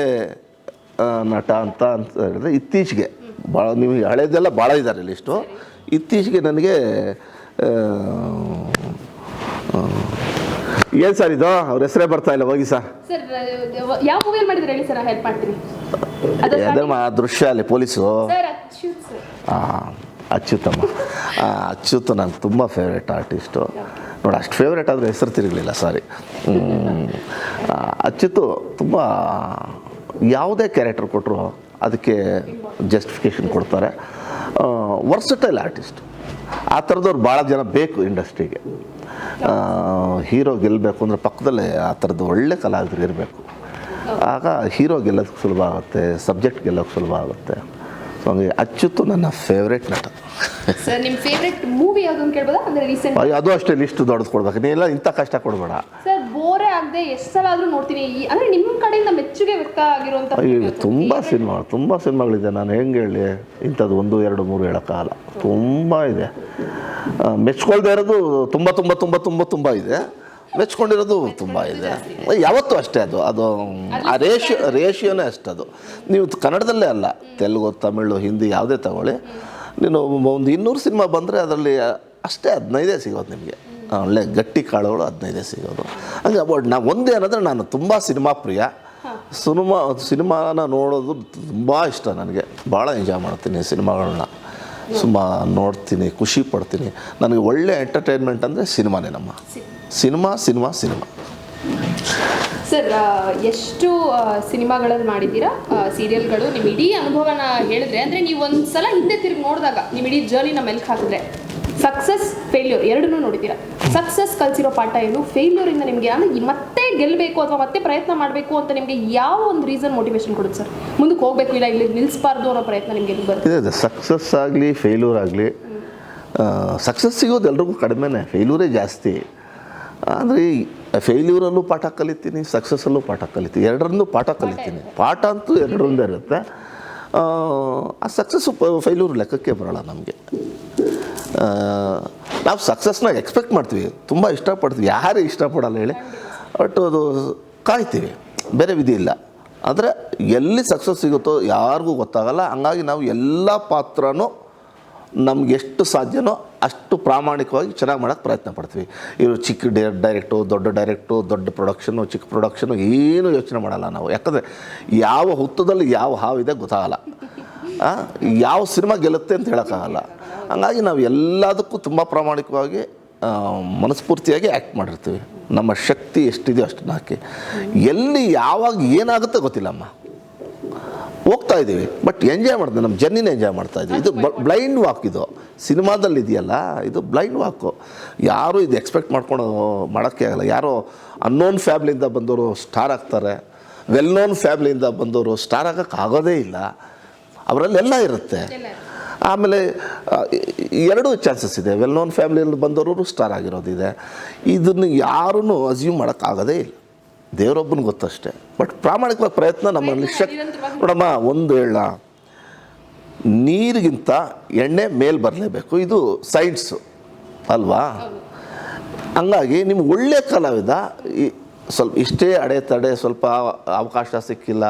ನಟ ಅಂತ ಹೇಳಿದ್ರೆ ಇತ್ತೀಚೆಗೆ ಭಾಳ, ನಿಮಗೆ ಹಳೇದೆಲ್ಲ ಭಾಳ ಇದ್ದಾರೆ ಲಿಸ್ಟು. ಇತ್ತೀಚೆಗೆ ನನಗೆ ಏನು ಸರ್ ಇದು, ಅವ್ರ ಹೆಸರೇ ಬರ್ತಾ ಇಲ್ಲ, ಹೋಗಿ ಸರ್. ಸರ್, ಯಾವ ಮೂವಿಯಲ್ಲಿ ಮಾಡಿದ್ರೆ ಹೇಳಿ ಸರ್, ಹೆಲ್ಪ್ ಮಾಡ್ತೀನಿ. ದೃಶ್ಯ ಅಲ್ಲಿ ಪೊಲೀಸು, ಅಚ್ಯುತಮ್ಮ. ಅಚ್ಯುತ್ ನನಗೆ ತುಂಬ ಫೇವ್ರೇಟ್ ಆರ್ಟಿಸ್ಟು. ನೋಡಿ, ಅಷ್ಟು ಫೇವ್ರೇಟ್ ಆದರೆ ಹೆಸರು ತಿರುಗಲಿಲ್ಲ, ಸಾರಿ. ಅಚ್ಯುತು ತುಂಬ ಯಾವುದೇ ಕ್ಯಾರೆಕ್ಟರ್ ಕೊಟ್ಟರು ಅದಕ್ಕೆ ಜಸ್ಟಿಫಿಕೇಷನ್ ಕೊಡ್ತಾರೆ. Versatile artist. ಆ ಥರದವ್ರು ಭಾಳ ಜನ ಬೇಕು ಇಂಡಸ್ಟ್ರಿಗೆ. ಹೀರೋ ಗೆಲ್ಲಬೇಕು ಅಂದರೆ ಪಕ್ಕದಲ್ಲೇ ಆ ಥರದ್ದು ಒಳ್ಳೆ ಕಲಾವಿದರು ಇರಬೇಕು. ಆಗ ಹೀರೋ ಗೆಲ್ಲೋದಕ್ಕೆ ಸುಲಭ ಆಗುತ್ತೆ, ಸಬ್ಜೆಕ್ಟ್ ಗೆಲ್ಲೋಕ್ಕೆ ಸುಲಭ ಆಗುತ್ತೆ. ಸೊ ಹಂಗೆ ಅಚ್ಯುತು ನನ್ನ ಫೇವ್ರೇಟ್ ನಟ. ಸರ್, ನಿಮ್ಮ ಫೇವ್ರೇಟ್ ಮೂವಿ ಯಾವುದು ಅಂತ ಕೇಳ್ಬೋದಾ? ಅಂದರೆ ರೀಸೆಂಟ್. ಅದು ಅಷ್ಟೇ, ಲಿಸ್ಟ್ ದೊಡ್ಡದು ಕೊಡ್ಬೇಕು, ನೀವೆಲ್ಲ ಇಂಥ ಕಷ್ಟ ಕೊಡಬೇಡ. ಸರ್, ಬೋರೇ ಆಗದೆ ಎಷ್ಟು ಸಲ ಆದರೂ ನೋಡ್ತೀನಿ. ಅಂದರೆ ನಿಮ್ಮ ಕಡೆಯಿಂದ ಮೆಚ್ಚುಗೆ ವ್ಯಕ್ತ ಆಗಿರುವಂಥ ತುಂಬ ಸಿನಿಮಾಗಳಿದೆ. ನಾನು ಹೆಂಗೆ ಹೇಳಿ, ಇಂಥದ್ದು 1, 2, 3 ಹೇಳೋಕ್ಕಾಗಲ್ಲ, ತುಂಬ ಇದೆ. ಮೆಚ್ಕೊಳ್ದೇ ಇರೋದು ತುಂಬ ಇದೆ, ಮೆಚ್ಕೊಂಡಿರೋದು ತುಂಬ ಇದೆ. ಯಾವತ್ತೂ ಅಷ್ಟೇ, ಅದು ಆ ರೇಷಿಯೋನೇ ಅಷ್ಟದು. ನೀವು ಕನ್ನಡದಲ್ಲೇ ಅಲ್ಲ, ತೆಲುಗು, ತಮಿಳು, ಹಿಂದಿ ಯಾವುದೇ ತಗೊಳ್ಳಿ, ನೀನು ಒಂದು 200 ಸಿನಿಮಾ ಬಂದರೆ ಅದರಲ್ಲಿ ಅಷ್ಟೇ 15 ಸಿಗೋದು ನಿಮಗೆ. ಒಳ್ಳೆ ಗಟ್ಟಿ ಕಾಳುಗಳು 15 ಸಿಗೋದು. ಹಂಗೆ ನಾವು ಒಂದೇ ಅನ್ನೋದ್ರೆ, ನಾನು ತುಂಬ ಸಿನಿಮಾ ಪ್ರಿಯ. ಸಿನಿಮಾನ ನೋಡೋದು ತುಂಬ ಇಷ್ಟ ನನಗೆ. ಭಾಳ ಎಂಜಾಯ್ ಮಾಡ್ತೀನಿ ಸಿನಿಮಾಗಳನ್ನ, ನೋಡ್ತೀನಿ, ಖುಷಿ ಪಡ್ತೀನಿ. ನನಗೆ ಒಳ್ಳೆ ಎಂಟರ್ಟೈನ್ಮೆಂಟ್ ಅಂದರೆ ಸಿನಿಮಾನೇ. ನಮ್ಮ ಸಿನಿಮಾ. ಸರ್, ಎಷ್ಟು ಸಿನಿಮಾಗಳಲ್ಲಿ ಮಾಡಿದ್ದೀರಾ, ಸೀರಿಯಲ್ಗಳು, ನಿಮ್ಮ ಇಡೀ ಅನುಭವನ ಹೇಳಿದ್ರೆ, ಅಂದರೆ ನೀವು ಒಂದು ಸಲ ಹಿಂದೆ ತಿರುಗಿ ನೋಡಿದಾಗ ನಿಮ್ಮ ಇಡೀ ಜರ್ನಿನ ಮೆಲ್ಕು ಹಾಕಿದ್ರೆ, ಸಕ್ಸಸ್ ಫೇಲ್ಯೂರ್ ಎರಡನ್ನೂ ನೋಡಿದ್ದೀರಾ. ಸಕ್ಸಸ್ ಕಲಿಸಿರೋ ಪಾಠ ಏನು, ಫೇಲ್ಯೂರಿಂದ ನಿಮಗೆ ಅಂದರೆ ಮತ್ತೆ ಗೆಲ್ಲಬೇಕು ಅಥವಾ ಮತ್ತೆ ಪ್ರಯತ್ನ ಮಾಡಬೇಕು ಅಂತ ನಿಮಗೆ ಯಾವ ಒಂದು ರೀಸನ್ ಮೋಟಿವೇಶನ್ ಕೊಡುತ್ತೆ ಸರ್? ಮುಂದಕ್ಕೆ ಹೋಗಬೇಕು, ಇಲ್ಲ ಇಲ್ಲಿ ನಿಲ್ಲಿಸಬಾರ್ದು ಅನ್ನೋ ಪ್ರಯತ್ನ ನಿಮಗೆ ಬರುತ್ತೆ? ಸಕ್ಸಸ್ ಆಗಲಿ ಫೇಲ್ಯೂರ್ ಆಗಲಿ, ಸಕ್ಸಸ್ ಸಿಗೋದು ಎಲ್ರಿಗೂ ಕಡಿಮೆನೇ, ಫೇಲ್ಯೂರೇ ಜಾಸ್ತಿ. ಅಂದರೆ ಫೇಲ್ಯೂರಲ್ಲೂ ಪಾಠ ಕಲಿತೀನಿ, ಸಕ್ಸಸ್ಸಲ್ಲೂ ಪಾಠ ಕಲಿತೀನಿ, ಎರಡರಲ್ಲೂ ಪಾಠ ಕಲಿತೀನಿ. ಪಾಠ ಅಂತೂ ಎರಡರಿಂದ ಇರುತ್ತೆ. ಆ ಸಕ್ಸಸ್ಸು ಫೇಲ್ಯೂರ್ ಲೆಕ್ಕಕ್ಕೆ ಬರೋಲ್ಲ ನಮಗೆ. ನಾವು ಸಕ್ಸಸ್ನ ಎಕ್ಸ್ಪೆಕ್ಟ್ ಮಾಡ್ತೀವಿ, ತುಂಬ ಇಷ್ಟಪಡ್ತೀವಿ, ಯಾರೇ ಇಷ್ಟಪಡಲ್ಲ ಹೇಳಿ, ಬಟ್ ಅದು ಕಾಯ್ತೀವಿ, ಬೇರೆ ವಿಧಿ ಇಲ್ಲ. ಆದರೆ ಎಲ್ಲಿ ಸಕ್ಸಸ್ ಸಿಗುತ್ತೋ ಯಾರಿಗೂ ಗೊತ್ತಾಗಲ್ಲ. ಹಂಗಾಗಿ ನಾವು ಎಲ್ಲ ಪಾತ್ರನೂ ನಮ್ಗೆ ಎಷ್ಟು ಸಾಧ್ಯನೋ ಅಷ್ಟು ಪ್ರಾಮಾಣಿಕವಾಗಿ ಚೆನ್ನಾಗಿ ಮಾಡೋಕ್ಕೆ ಪ್ರಯತ್ನ ಪಡ್ತೀವಿ. ಇವರು ಚಿಕ್ಕ ಡೈರೆಕ್ಟು, ದೊಡ್ಡ ಪ್ರೊಡಕ್ಷನು, ಚಿಕ್ಕ ಪ್ರೊಡಕ್ಷನು ಏನೂ ಯೋಚನೆ ಮಾಡಲ್ಲ ನಾವು. ಯಾಕಂದರೆ ಯಾವ ಹುತ್ತದಲ್ಲಿ ಯಾವ ಹಾವಿದೆ ಗೊತ್ತಾಗಲ್ಲ, ಯಾವ ಸಿನಿಮಾ ಗೆಲ್ಲುತ್ತೆ ಅಂತ ಹೇಳೋಕ್ಕಾಗಲ್ಲ. ಹಂಗಾಗಿ ನಾವು ಎಲ್ಲದಕ್ಕೂ ತುಂಬ ಪ್ರಾಮಾಣಿಕವಾಗಿ ಮನಸ್ಫೂರ್ತಿಯಾಗಿ ಆ್ಯಕ್ಟ್ ಮಾಡಿರ್ತೀವಿ. ನಮ್ಮ ಶಕ್ತಿ ಎಷ್ಟಿದೆಯೋ ಅಷ್ಟನ್ನು ಹಾಕಿ. ಎಲ್ಲಿ ಯಾವಾಗ ಏನಾಗುತ್ತೆ ಗೊತ್ತಿಲ್ಲಮ್ಮ, ಹೋಗ್ತಾ ಇದ್ದೀವಿ, ಬಟ್ ಎಂಜಾಯ್ ಮಾಡ್ತೀವಿ, ನಮ್ಮ ಜರ್ನಿನ ಎಂಜಾಯ್ ಮಾಡ್ತಾಯಿದ್ದೀವಿ. ಇದು ಬ್ಲೈಂಡ್ ವಾಕ್, ಇದು ಸಿನಿಮಾದಲ್ಲಿ ಇದೆಯಲ್ಲ, ಇದು ಬ್ಲೈಂಡ್ ವಾಕು. ಯಾರೂ ಇದು ಎಕ್ಸ್ಪೆಕ್ಟ್ ಮಾಡ್ಕೊಂಡು ಮಾಡೋಕ್ಕೆ ಆಗಲ್ಲ. ಯಾರೋ ಅನ್ನೋನ್ ಫ್ಯಾಮ್ಲಿಯಿಂದ ಬಂದವರು ಸ್ಟಾರ್ ಆಗ್ತಾರೆ, ವೆಲ್ ನೋನ್ ಫ್ಯಾಮ್ಲಿಯಿಂದ ಬಂದವರು ಸ್ಟಾರ್ ಆಗೋಕ್ಕಾಗೋದೇ ಇಲ್ಲ. ಅವರಲ್ಲೆಲ್ಲ ಇರುತ್ತೆ. ಆಮೇಲೆ ಎರಡೂ ಚಾನ್ಸಸ್ ಇದೆ. ವೆಲ್ ನೋನ್ ಫ್ಯಾಮಿಲಿಯಲ್ಲಿ ಬಂದವರು ಸ್ಟಾರ್ ಆಗಿರೋದಿದೆ. ಇದನ್ನು ಯಾರೂ ಅಸ್ಯೂಮ್ ಮಾಡೋಕ್ಕಾಗೋದೇ ಇಲ್ಲ, ದೇವರೊಬ್ಬನಿಗೆ ಗೊತ್ತಷ್ಟೇ. ಬಟ್ ಪ್ರಾಮಾಣಿಕವಾಗಿ ಪ್ರಯತ್ನ ನಮ್ಮಲ್ಲಿ ನೋಡಮ್ಮ, ಒಂದು ಹೇಳ, ನೀರಿಗಿಂತ ಎಣ್ಣೆ ಮೇಲೆ ಬರಲೇಬೇಕು, ಇದು ಸೈನ್ಸು ಅಲ್ವಾ? ಹಂಗಾಗಿ ನಿಮ್ಗೆ ಒಳ್ಳೆ ಕಲಾವಿದ ಸ್ವಲ್ಪ ಇಷ್ಟೇ ಅಡೆತಡೆ, ಸ್ವಲ್ಪ ಅವಕಾಶ ಸಿಕ್ಕಿಲ್ಲ,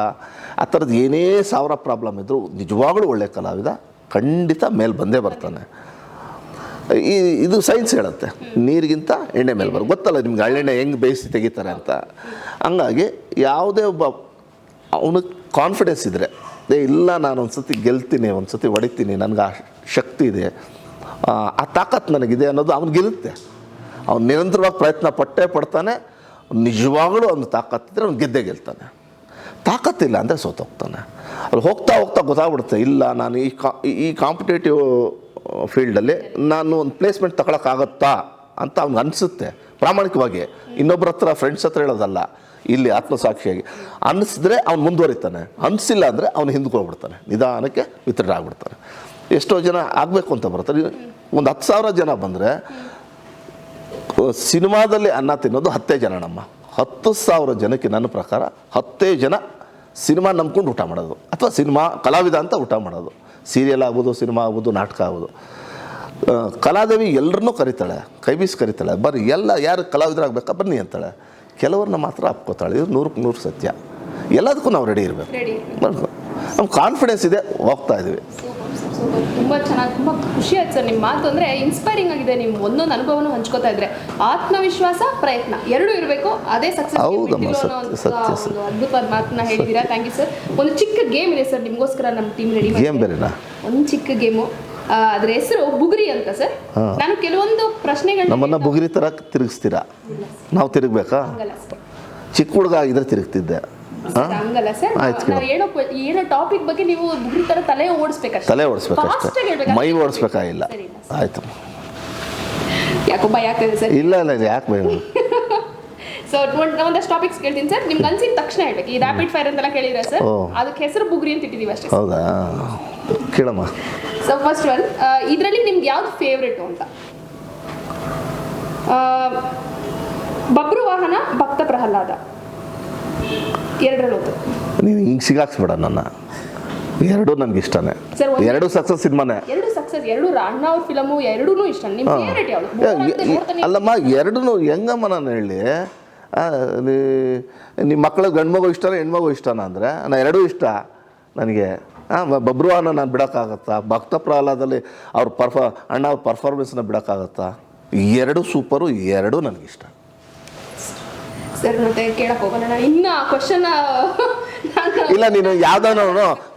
ಆ ಥರದ್ದು ಏನೇ ಸಾವಿರ ಪ್ರಾಬ್ಲಮ್ ಇದ್ದರೂ ನಿಜವಾಗ್ಲೂ ಒಳ್ಳೆ ಕಲಾವಿದ ಖಂಡಿತ ಮೇಲೆ ಬಂದೇ ಬರ್ತಾನೆ. ಇದು ಸೈನ್ಸ್ ಹೇಳುತ್ತೆ, ನೀರಿಗಿಂತ ಎಣ್ಣೆ ಮೇಲೆ ಗೊತ್ತಲ್ಲ ನಿಮ್ಗೆ, ಹಳ್ಳೆಣ್ಣೆ ಹೆಂಗೆ ಬೇಯಿಸಿ ತೆಗಿತಾರೆ ಅಂತ. ಹಂಗಾಗಿ ಯಾವುದೇ ಒಬ್ಬ ಅವನಿಗೆ ಕಾನ್ಫಿಡೆನ್ಸ್ ಇದ್ದರೆ, ಇಲ್ಲ ನಾನು ಒಂದು ಸತಿ ಗೆಲ್ತೀನಿ, ಒಂದು ಸತಿ ಹೊಡಿತೀನಿ, ನನಗೆ ಆ ಶಕ್ತಿ ಇದೆ, ಆ ತಾಕತ್ತು ನನಗಿದೆ ಅನ್ನೋದು ಅವ್ನಿಗಿರುತ್ತೆ. ಅವ್ನು ನಿರಂತರವಾಗಿ ಪ್ರಯತ್ನ ಪಡ್ತಾನೆ. ನಿಜವಾಗಲೂ ಅವ್ನು ತಾಕತ್ತಿದ್ರೆ ಅವ್ನು ಗೆಲ್ತಾನೆ. ತಾಕತ್ತಿಲ್ಲ ಅಂದರೆ ಸೋತೋಗ್ತಾನೆ. ಅಲ್ಲಿ ಹೋಗ್ತಾ ಗೊತ್ತಾಗ್ಬಿಡುತ್ತೆ, ಇಲ್ಲ ನಾನು ಈ ಕಾಂಪಿಟೇಟಿವ್ ಫೀಲ್ಡಲ್ಲಿ ನಾನು ಒಂದು ಪ್ಲೇಸ್ಮೆಂಟ್ ತಗೊಳಕ್ಕಾಗತ್ತಾ ಅಂತ ಅವ್ನಿಗೆ ಅನಿಸುತ್ತೆ ಪ್ರಾಮಾಣಿಕವಾಗಿ. ಇನ್ನೊಬ್ಬರ ಹತ್ರ, ಫ್ರೆಂಡ್ಸ್ ಹತ್ರ ಹೇಳೋದಲ್ಲ, ಇಲ್ಲಿ ಆತ್ಮಸಾಕ್ಷಿಯಾಗಿ ಅನ್ನಿಸಿದ್ರೆ ಅವ್ನು ಮುಂದುವರಿತಾನೆ. ಅನಿಸಿಲ್ಲ ಅಂದರೆ ಅವ್ನು ಹಿಂದಕ್ಕೆ ಹೋಗ್ಬಿಡ್ತಾನೆ, ನಿಧಾನಕ್ಕೆ ವಿತರಣೆ ಆಗ್ಬಿಡ್ತಾನೆ. ಎಷ್ಟೋ ಜನ ಆಗಬೇಕು ಅಂತ ಬರ್ತಾರೆ. ಒಂದು 10,000 ಜನ ಬಂದರೆ ಸಿನಿಮಾದಲ್ಲಿ ಅನ್ನ ತಿನ್ನೋದು 10 ಜನ. ನಮ್ಮ 10,000 ಜನಕ್ಕೆ ನನ್ನ ಪ್ರಕಾರ 10 ಜನ ಸಿನಿಮಾ ನಂಬ್ಕೊಂಡು ಊಟ ಮಾಡೋದು, ಅಥವಾ ಸಿನಿಮಾ ಕಲಾವಿದ ಅಂತ ಊಟ ಮಾಡೋದು. ಸೀರಿಯಲ್ ಆಗ್ಬೋದು, ಸಿನಿಮಾ ಆಗ್ಬೋದು, ನಾಟಕ ಆಗ್ಬೋದು. ಕಲಾದೇವಿ ಎಲ್ಲರನ್ನೂ ಕರಿತಾಳೆ, ಕೈ ಬೀಸಿ ಕರಿತಾಳೆ, ಬರ್ರಿ ಎಲ್ಲ ಯಾರು ಕಲಾವಿದರಾಗಬೇಕಾ ಬನ್ನಿ ಅಂತಾಳೆ. ಕೆಲವ್ರನ್ನ ಮಾತ್ರ ಅಪ್ಕೋತಾಳೆ. ಇದು 100ಕ್ಕೆ 100 ಸತ್ಯ. ಎಲ್ಲದಕ್ಕೂ ನಾವು ರೆಡಿ ಇರಬೇಕು. ನಮ್ಗೆ ಕಾನ್ಫಿಡೆನ್ಸ್ ಇದೆ, ಹೋಗ್ತಾ ಇದ್ದೀವಿ. ತುಂಬ ಚೆನ್ನಾಗಿ, ತುಂಬ ಖುಷಿ ಆಯ್ತು ಸರ್ ನಿಮ್ಮ ಮಾತು. ಅಂದರೆ ಇನ್ಸ್ಪೈರಿಂಗ್ ಆಗಿದೆ. ನಿಮ್ಮ ಒಂದೊಂದು ಅನುಭವನೂ ಹಂಚ್ಕೋತಾ ಇದ್ರೆ ಆತ್ಮವಿಶ್ವಾಸ, ಪ್ರಯತ್ನ ಎರಡೂ ಇರಬೇಕು, ಅದೇ ಸಕ್ಸಸ್. ಅದ್ಭುತವಾದ ಮಾತನ್ನ ಹೇಳಿದ್ದೀರಾ. Thank you sir. ಒಂದು ಚಿಕ್ಕ ಗೇಮ್ ಇದೆ ಸರ್ ನಿಮಗೋಸ್ಕರ, ನಮ್ಮ ಟೀಮ್ ರೆಡಿ ಮಾಡಿ. ಒಂದು ಚಿಕ್ಕ ಗೇಮು, ಅದ್ರ ಹೆಸರು ಬುಗುರಿ ಅಂತ ಸರ್. ನಾನು ಕೆಲವೊಂದು ಪ್ರಶ್ನೆಗಳು, ನಮ್ಮನ್ನ ಬುಗುರಿ ಥರ ತಿರುಗಿಸ್ತೀರಾ? ನಾವು ತಿರುಗಬೇಕಾ? ಚಿಕ್ಕ ಹುಡುಗ ಆಗಿದ್ರೆ ತಿರುಗ್ತಿದ್ದೆ. ಹಂಗಲ್ಲ ಸರ್, ಏನೋ ಟಾಪಿಕ್ ಬಗ್ಗೆ ನೀವು ಬುಗುರಿ ಥರ ತಲೆ ಓಡಿಸ್ಬೇಕಷ್ಟೇ, ಮೈ ಓಡಿಸ್ಬೇಕಾಗಿಲ್ಲ. ಆಯ್ತು, ಯಾಕೋ ಭಯ ಆಗ್ತದೆ ಸರ್. ಇಲ್ಲ ಯಾಕೆ ಭಯ? ಸೊ ಒಂದಷ್ಟು ಟಾಪಿಕ್ಸ್ ಕೇಳ್ತೀನಿ ಸರ್, ನಿಮ್ಗೆ ಅನ್ಸಿದ ತಕ್ಷಣ ಹೇಳ್ಬೇಕು. ಈ ರ್ಯಾಪಿಡ್ ಫೈರ್ ಅಂತೆಲ್ಲ ಕೇಳಿದ್ರೆ ಸರ್, ಅದಕ್ಕೆ ಹೆಸರು ಬುಗುರಿ ಅಂತ ಇಟ್ಟಿದ್ದೀವಿ ಅಷ್ಟೇ. ಹೌದಾ? ಕೇಳಮ್ಮ. ಸೊ ಫಸ್ಟ್ ಒನ್, ಇದರಲ್ಲಿ ನಿಮ್ಗೆ ಯಾವ್ದು ಫೇವ್ರೇಟು ಅಂತ? ಬಬ್ರು ವಾಹನ, ಭಕ್ತ ಪ್ರಹ್ಲಾದ, ಎರಡರಲ್ಲಿ ಹೋಯ್ತು. ನೀನು ಹಿಂಗೆ ಸಿಗಾಕ್ಸ್ಬೇಡ ನನ್ನ. ಎರಡೂ ನನಗೆ ಇಷ್ಟನೇ, ಎರಡು ಸಕ್ಸಸ್ ಸಿನಿಮಾನೇ. ಎರಡು ಸಕ್ಸಸ್, ಎರಡು ಅಣ್ಣ ಅವ್ರ ಫಿಲಮು, ಎರಡೂ ಇಷ್ಟ. ನಿಮ್ಮ ಫೇವ್ರೇಟ್ ಯಾವುದು? ಅಲ್ಲಮ್ಮ, ಎರಡೂ ಹೆಂಗಮ್ಮ ನಾನು ಹೇಳಿ, ನಿಮ್ಮ ಮಕ್ಕಳು ಗಂಡು ಮಗು ಇಷ್ಟನ ಹೆಣ್ಮಗು ಇಷ್ಟನ ಅಂದರೆ ನಾನು ಎರಡೂ ಇಷ್ಟ ನನಗೆ. ಬಬ್ರುವಾನ ನಾನು ಬಿಡೋಕ್ಕಾಗತ್ತಾ? ಭಕ್ತ ಪ್ರಹ್ಲಾದಲ್ಲಿ ಅವ್ರ ಅಣ್ಣ ಅವ್ರ ಪರ್ಫಾರ್ಮೆನ್ಸ್ನ ಬಿಡೋಕ್ಕಾಗತ್ತಾ? ಎರಡೂ ಸೂಪರು, ಎರಡೂ ನನಗಿಷ್ಟ. ಸರ್ ಮತ್ತೆ ಕೇಳಕ್ಕೆ ಹೋಗೋಣ, ನಾನು ಇನ್ನು ಕ್ವಶನ್ ಇಲ್ಲ. ನೀನು ಯಾವ್ದಾನ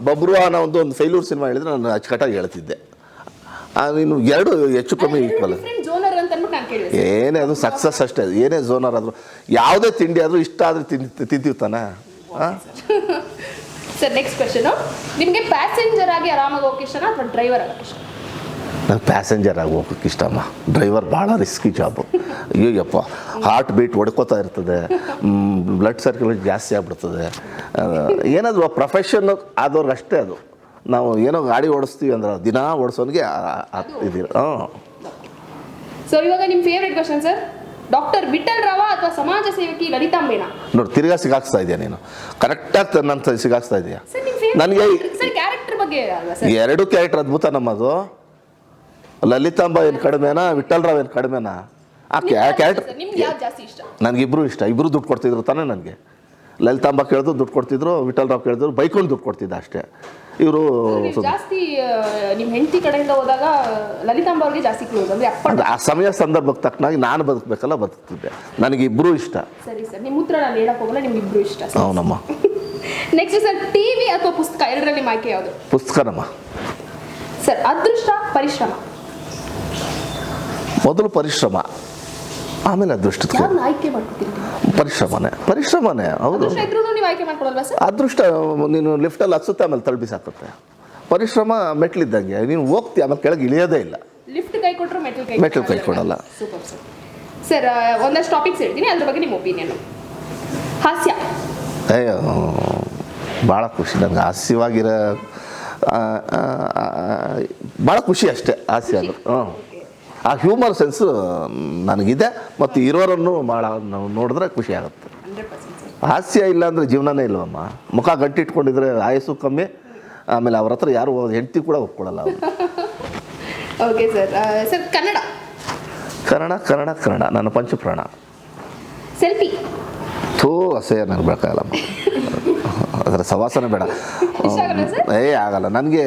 ಬಬ್ರುವಾನ ಒಂದು ಫೇಲ್ಯೂರ್ ಸಿನಿಮಾ ಹೇಳಿದ್ರೆ ನಾನು ಅಚ್ಚುಕಟ್ಟಾಗಿ ಹೇಳ್ತಿದ್ದೆ. ನೀನು ಎರಡು ಹೆಚ್ಚು ಕಮ್ಮಿ ಈಕ್ವಲ್. ಏನೇ ಅದು ಸಕ್ಸಸ್ ಅಷ್ಟೇ, ಏನೇ ಝೋನರ್ ಆದರೂ, ಯಾವುದೇ ತಿಂಡಿ ಆದರೂ ಇಷ್ಟ ಆದರೆ ತಿಂತೀವಿ ತಾನೆ. ಸರ್ ನೆಕ್ಸ್ಟ್ ಕ್ವಶನು, ನಿಮಗೆ ಪ್ಯಾಸೆಂಜರ್ ಆಗಿ ಆರಾಮಾಗಿ ಹೋಗಕ್ಕೆ ಇಷ್ಟನಾ ಅಥವಾ ಡ್ರೈವರ್ ಆಗೋಕ್ಕೆ ಇಷ್ಟ? ನಂಗೆ ಪ್ಯಾಸೆಂಜರ್ ಆಗಿ ಹೋಗೋಕ್ಕೆ ಇಷ್ಟಮ್ಮ. ಡ್ರೈವರ್ ಭಾಳ ರಿಸ್ಕಿ ಜಾಬು. ಅಯ್ಯೋಯಪ್ಪ, ಹಾರ್ಟ್ ಬೀಟ್ ಹೊಡ್ಕೋತಾ ಇರ್ತದೆ, ಬ್ಲಡ್ ಸರ್ಕ್ಯುಲೇಷನ್ ಜಾಸ್ತಿ ಆಗಿಬಿಡ್ತದೆ. ಏನಾದರೂ ಪ್ರೊಫೆಷನ್ ಆದವ್ರಿಗೆ ಅಷ್ಟೇ ಅದು. ನಾವು ಏನೋ ಗಾಡಿ ಓಡಿಸ್ತೀವಿ ಅಂದ್ರೆ ದಿನ ಓಡಿಸೋನಿಗೆ ಇದಿರ. ಸೊ ಇವಾಗ ನಿಮ್ಮ favourite question sir, doctor Vittal Rao ಅಥವಾ ಸಮಾಜ ಸೇವಕಿ ಲಲಿತಾಂಬೇನಾ? ನೋಡಿ ತಿರ್ಗಾ ಸಿಗಾಕ್ಸ್ತಾ ಇದೆಯಾ ನೀನು, ಕರೆಕ್ಟಾಗಿ ನನ್ನ ಸಿಗಾಕ್ಸ್ತಾ ಇದೆಯಾ. ಸರ್ ನಿಮ್ಮ ನನಗೆ ಸರ್ ಕ್ಯಾರೆಕ್ಟರ್ ಬಗ್ಗೆ ಅಲ್ವಾ ಸರ್? ಎರಡು ಕ್ಯಾರೆಕ್ಟರ್ ಅದ್ಭುತ ನಮ್ಮದು. ಲಲಿತಾಂಬ ಏನು ಕಡಿಮೆನಾ, ವಿಠಲ್ ರಾವ್ ಏನು ಕಡಿಮೆನಾ? ಆ ಕ್ಯಾರೆಕ್ಟರ್ ನಿಮ್ಗೆ ಯಾವ್ದು ಜಾಸ್ತಿ ಇಷ್ಟ? ನನಗಿಬ್ರು ಇಷ್ಟ. ಇಬ್ಬರು ದುಡ್ಡು ಕೊಡ್ತಿದ್ರು ತಾನೇ ನನಗೆ. ಲಲಿತಾಂಬ ಕೇಳಿದ್ರು ದುಡ್ಡು ಕೊಡ್ತಿದ್ರು, ವಿಠಲ್ ರಾವ್ ಕೇಳಿದ್ರು ಬೈಕೊಂಡು ದುಡ್ಡು ಕೊಡ್ತಿದ್ದ ಅಷ್ಟೇ. ಇವರು ಜಾಸ್ತಿ ನಿಮ್ಮ ಹೆಂಡತಿ ಕಡೆಯಿಂದ ಹೋದಾಗ ಲಲಿತಾಂಬ ಅವ್ರಿಗೆ ಜಾಸ್ತಿ ಕ್ಲೋಸ್ ಅಂದ್ರೆ ಅಪ್ಪ. ಆ ಸಮಯ ಸಂದರ್ಭಕ್ಕೆ ತಕ್ಕನಾಗಿ ನಾನು ಬದುಕಬೇಕಲ್ಲ, ಬದುಕ್ತಿದ್ದೆ. ನನಗಿಬ್ಬರು ಇಷ್ಟ. ಸರಿ ಸರ್, ನಿಮ್ಮ ಉತ್ತರ ನಾನು ಹೇಳಕ್ ಹೋಗಲ್ಲ, ನಿಮ್ಗೆ ಇಬ್ರು ಇಷ್ಟ. ಅವನಮ್ಮ. ನೆಕ್ಸ್ಟ್ ಸರ್, ಟಿವಿ ಅಥವಾ ಪುಸ್ತಕ ಎರಡರಲ್ಲಿ ನಿಮ್ಮ ಆಯ್ಕೆ ಯಾವುದು? ಪುಸ್ತಕನಮ್ಮ. ಸರ್ ಅದೃಷ್ಟ ಪರಿಶ್ರಮ? ಮೊದಲು ಪರಿಶ್ರಮ, ಆಮೇಲೆ ಅದೃಷ್ಟಕ್ಕೆ. ಯಾವ್ದು ಆಯ್ಕೆ ಮಾಡ್ಕೊತೀರಿ? ಪರಿಶ್ರಮನೇ ಹೌದು. ಅದೃಷ್ಟ ಇದ್ರೂ ನೀವು ಆಯ್ಕೆ ಮಾಡ್ಕೊಳಲ್ವಾ ಸರ್? ಅದೃಷ್ಟ ನೀನು ಲಿಫ್ಟಲ್ಲಿ ಹತ್ಸುತ್ತೆ, ಆಮೇಲೆ ತಳ್ಬಿಸಾಕುತ್ತೆ. ಪರಿಶ್ರಮ ಮೆಟ್ಲಿದ್ದಂಗೆ, ನೀನು ಹೋಗ್ತೀಯ ಆಮೇಲೆ ಕೆಳಗೆ ಇಳಿಯೋದೇ ಇಲ್ಲ. ಲಿಫ್ಟ್ ಕೈ ಕೊಟ್ಟರು ಮೆಟಲ್ ಕೈ ಕೊಡಲ್ಲ. Super sir. ಸರ್ ಒಂದಷ್ಟು ಟಾಪಿಕ್ಸ್ ಹೇಳ್ತೀನಿ, ಅದ್ರ ಬಗ್ಗೆ ನಿಮ್ಮ ಒಪಿನಿಯನ್. ಹಾಸ್ಯ? ಅಯ್ಯೋ ಭಾಳ ಖುಷಿ ನನಗೆ ಹಾಸ್ಯವಾಗಿರೋ, ಭಾಳ ಖುಷಿ ಅಷ್ಟೇ ಹಾಸ್ಯ ಅದು. ಆ ಹ್ಯೂಮರ್ ಸೆನ್ಸು ನನಗಿದೆ, ಮತ್ತು ಇರೋರನ್ನು ಭಾಳ ನಾವು ನೋಡಿದ್ರೆ ಖುಷಿ ಆಗುತ್ತೆ. ಹಾಸ್ಯ ಇಲ್ಲ ಅಂದರೆ ಜೀವನನೇ ಇಲ್ವಮ್ಮ. ಮುಖ ಗಟ್ಟಿಟ್ಕೊಂಡಿದ್ರೆ ಆಯಸ್ಸು ಕಮ್ಮಿ, ಆಮೇಲೆ ಅವ್ರ ಹತ್ರ ಯಾರು ಹೆಂಡತಿ ಕೂಡ ಒಪ್ಕೊಳ್ಳಲ್ಲ ಅವರು. Okay sir. Sir Kannada? Kannada ನನ್ನ ಪಂಚಪ್ರಾಣ. ಸೆಲ್ಫಿ? ಅಸಹ್ಯ ನನಗೆ ಬೇಕಾಗಲ್ಲಮ್ಮ, ಅದರ ಸವಾಸನೆ ಬೇಡ. ಆಗಲ್ಲ ನನಗೆ.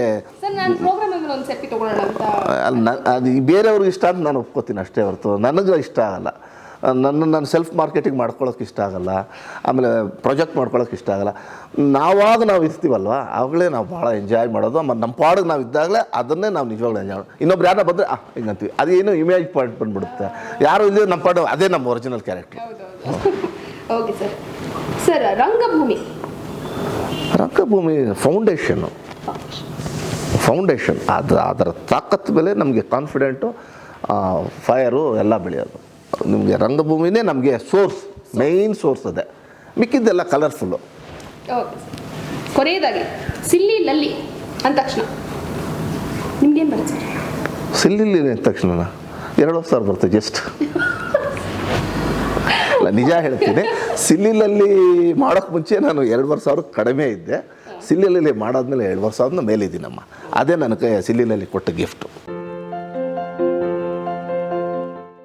ಅದು ಬೇರೆಯವ್ರಿಗೆ ಇಷ್ಟ ಅಂತ ನಾನು ಒಪ್ಕೋತೀನಿ ಅಷ್ಟೇ ಹೊರತು ನನಗೆ ಇಷ್ಟ ಆಗಲ್ಲ. ನಾನು ಸೆಲ್ಫ್ ಮಾರ್ಕೆಟಿಂಗ್ ಮಾಡ್ಕೊಳ್ಳೋಕೆ ಇಷ್ಟ ಆಗಲ್ಲ, ಆಮೇಲೆ ಪ್ರಾಜೆಕ್ಟ್ ಮಾಡ್ಕೊಳ್ಳೋಕೆ ಇಷ್ಟ ಆಗಲ್ಲ. ನಾವು ಇರ್ತೀವಲ್ವ ಆವಾಗಲೇ ನಾವು ಭಾಳ ಎಂಜಾಯ್ ಮಾಡೋದು. ಮತ್ತು ನಮ್ಮ ಪಾಡಿಗೆ ನಾವು ಇದ್ದಾಗಲೇ ಅದನ್ನೇ ನಾವು ನಿಜವಾಗ್ಲೂ ಎಂಜಾಯ್ ಮಾಡೋದು. ಇನ್ನೊಬ್ರು ಯಾರನ್ನ ಬಂದರೆ ಹಿಂಗಂತೀವಿ, ಅದೇನು ಇಮೇಜ್ ಪಾಯಿಂಟ್ ಬಂದುಬಿಡುತ್ತೆ. ಯಾರು ಇಲ್ಲಿ ನಮ್ಮ ಪಾಡು ಅದೇ ನಮ್ಮ original character. Okay sir. Sir ರಂಗಭೂಮಿ ಫೌಂಡೇಶನ್ ಅದರ ತಾಕತ್ತು ಮೇಲೆ ನಮಗೆ ಕಾನ್ಫಿಡೆಂಟು, ಫೈರು ಎಲ್ಲ ಬೆಳೆಯೋದು. ನಿಮಗೆ ರಂಗಭೂಮಿನೇ ನಮಗೆ ಮೇಯ್ನ್ ಸೋರ್ಸ್ ಅದೇ, ಮಿಕ್ಕಿದ್ದೆಲ್ಲ ಕಲರ್ಫುಲ್ಲು. Okay sir. ಕೊನೆಯದಾಗಿ ಸಿಲ್ಲಿ ಲಲ್ಲಿ ಅಂದ ತಕ್ಷಣ ನಿಮ್ಗೇನು ಬರುತ್ತೆ ಸರ್? ಸಿಲ್ಲಿಲ್ಲಿ ಅಂದ ತಕ್ಷಣ 2,000 ಬರುತ್ತೆ ಜಸ್ಟ್. ಅಲ್ಲ ನಿಜ ಹೇಳ್ತೀನಿ, ಸಿಲ್ಲಿಲಲ್ಲಿ ಮಾಡೋಕ್ಕೆ ಮುಂಚೆ ನಾನು 2,000 ಕಡಿಮೆ ಇದ್ದೆ. ಸಿಲ್ಲಿಲಲ್ಲಿ ಮಾಡಾದ್ಮೇಲೆ 2,000 ಮೇಲಿದ್ದೀನಮ್ಮ. ಅದೇ ನನಗೆ ಸಿಲ್ಲಿಲಲ್ಲಿ ಕೊಟ್ಟ ಗಿಫ್ಟು.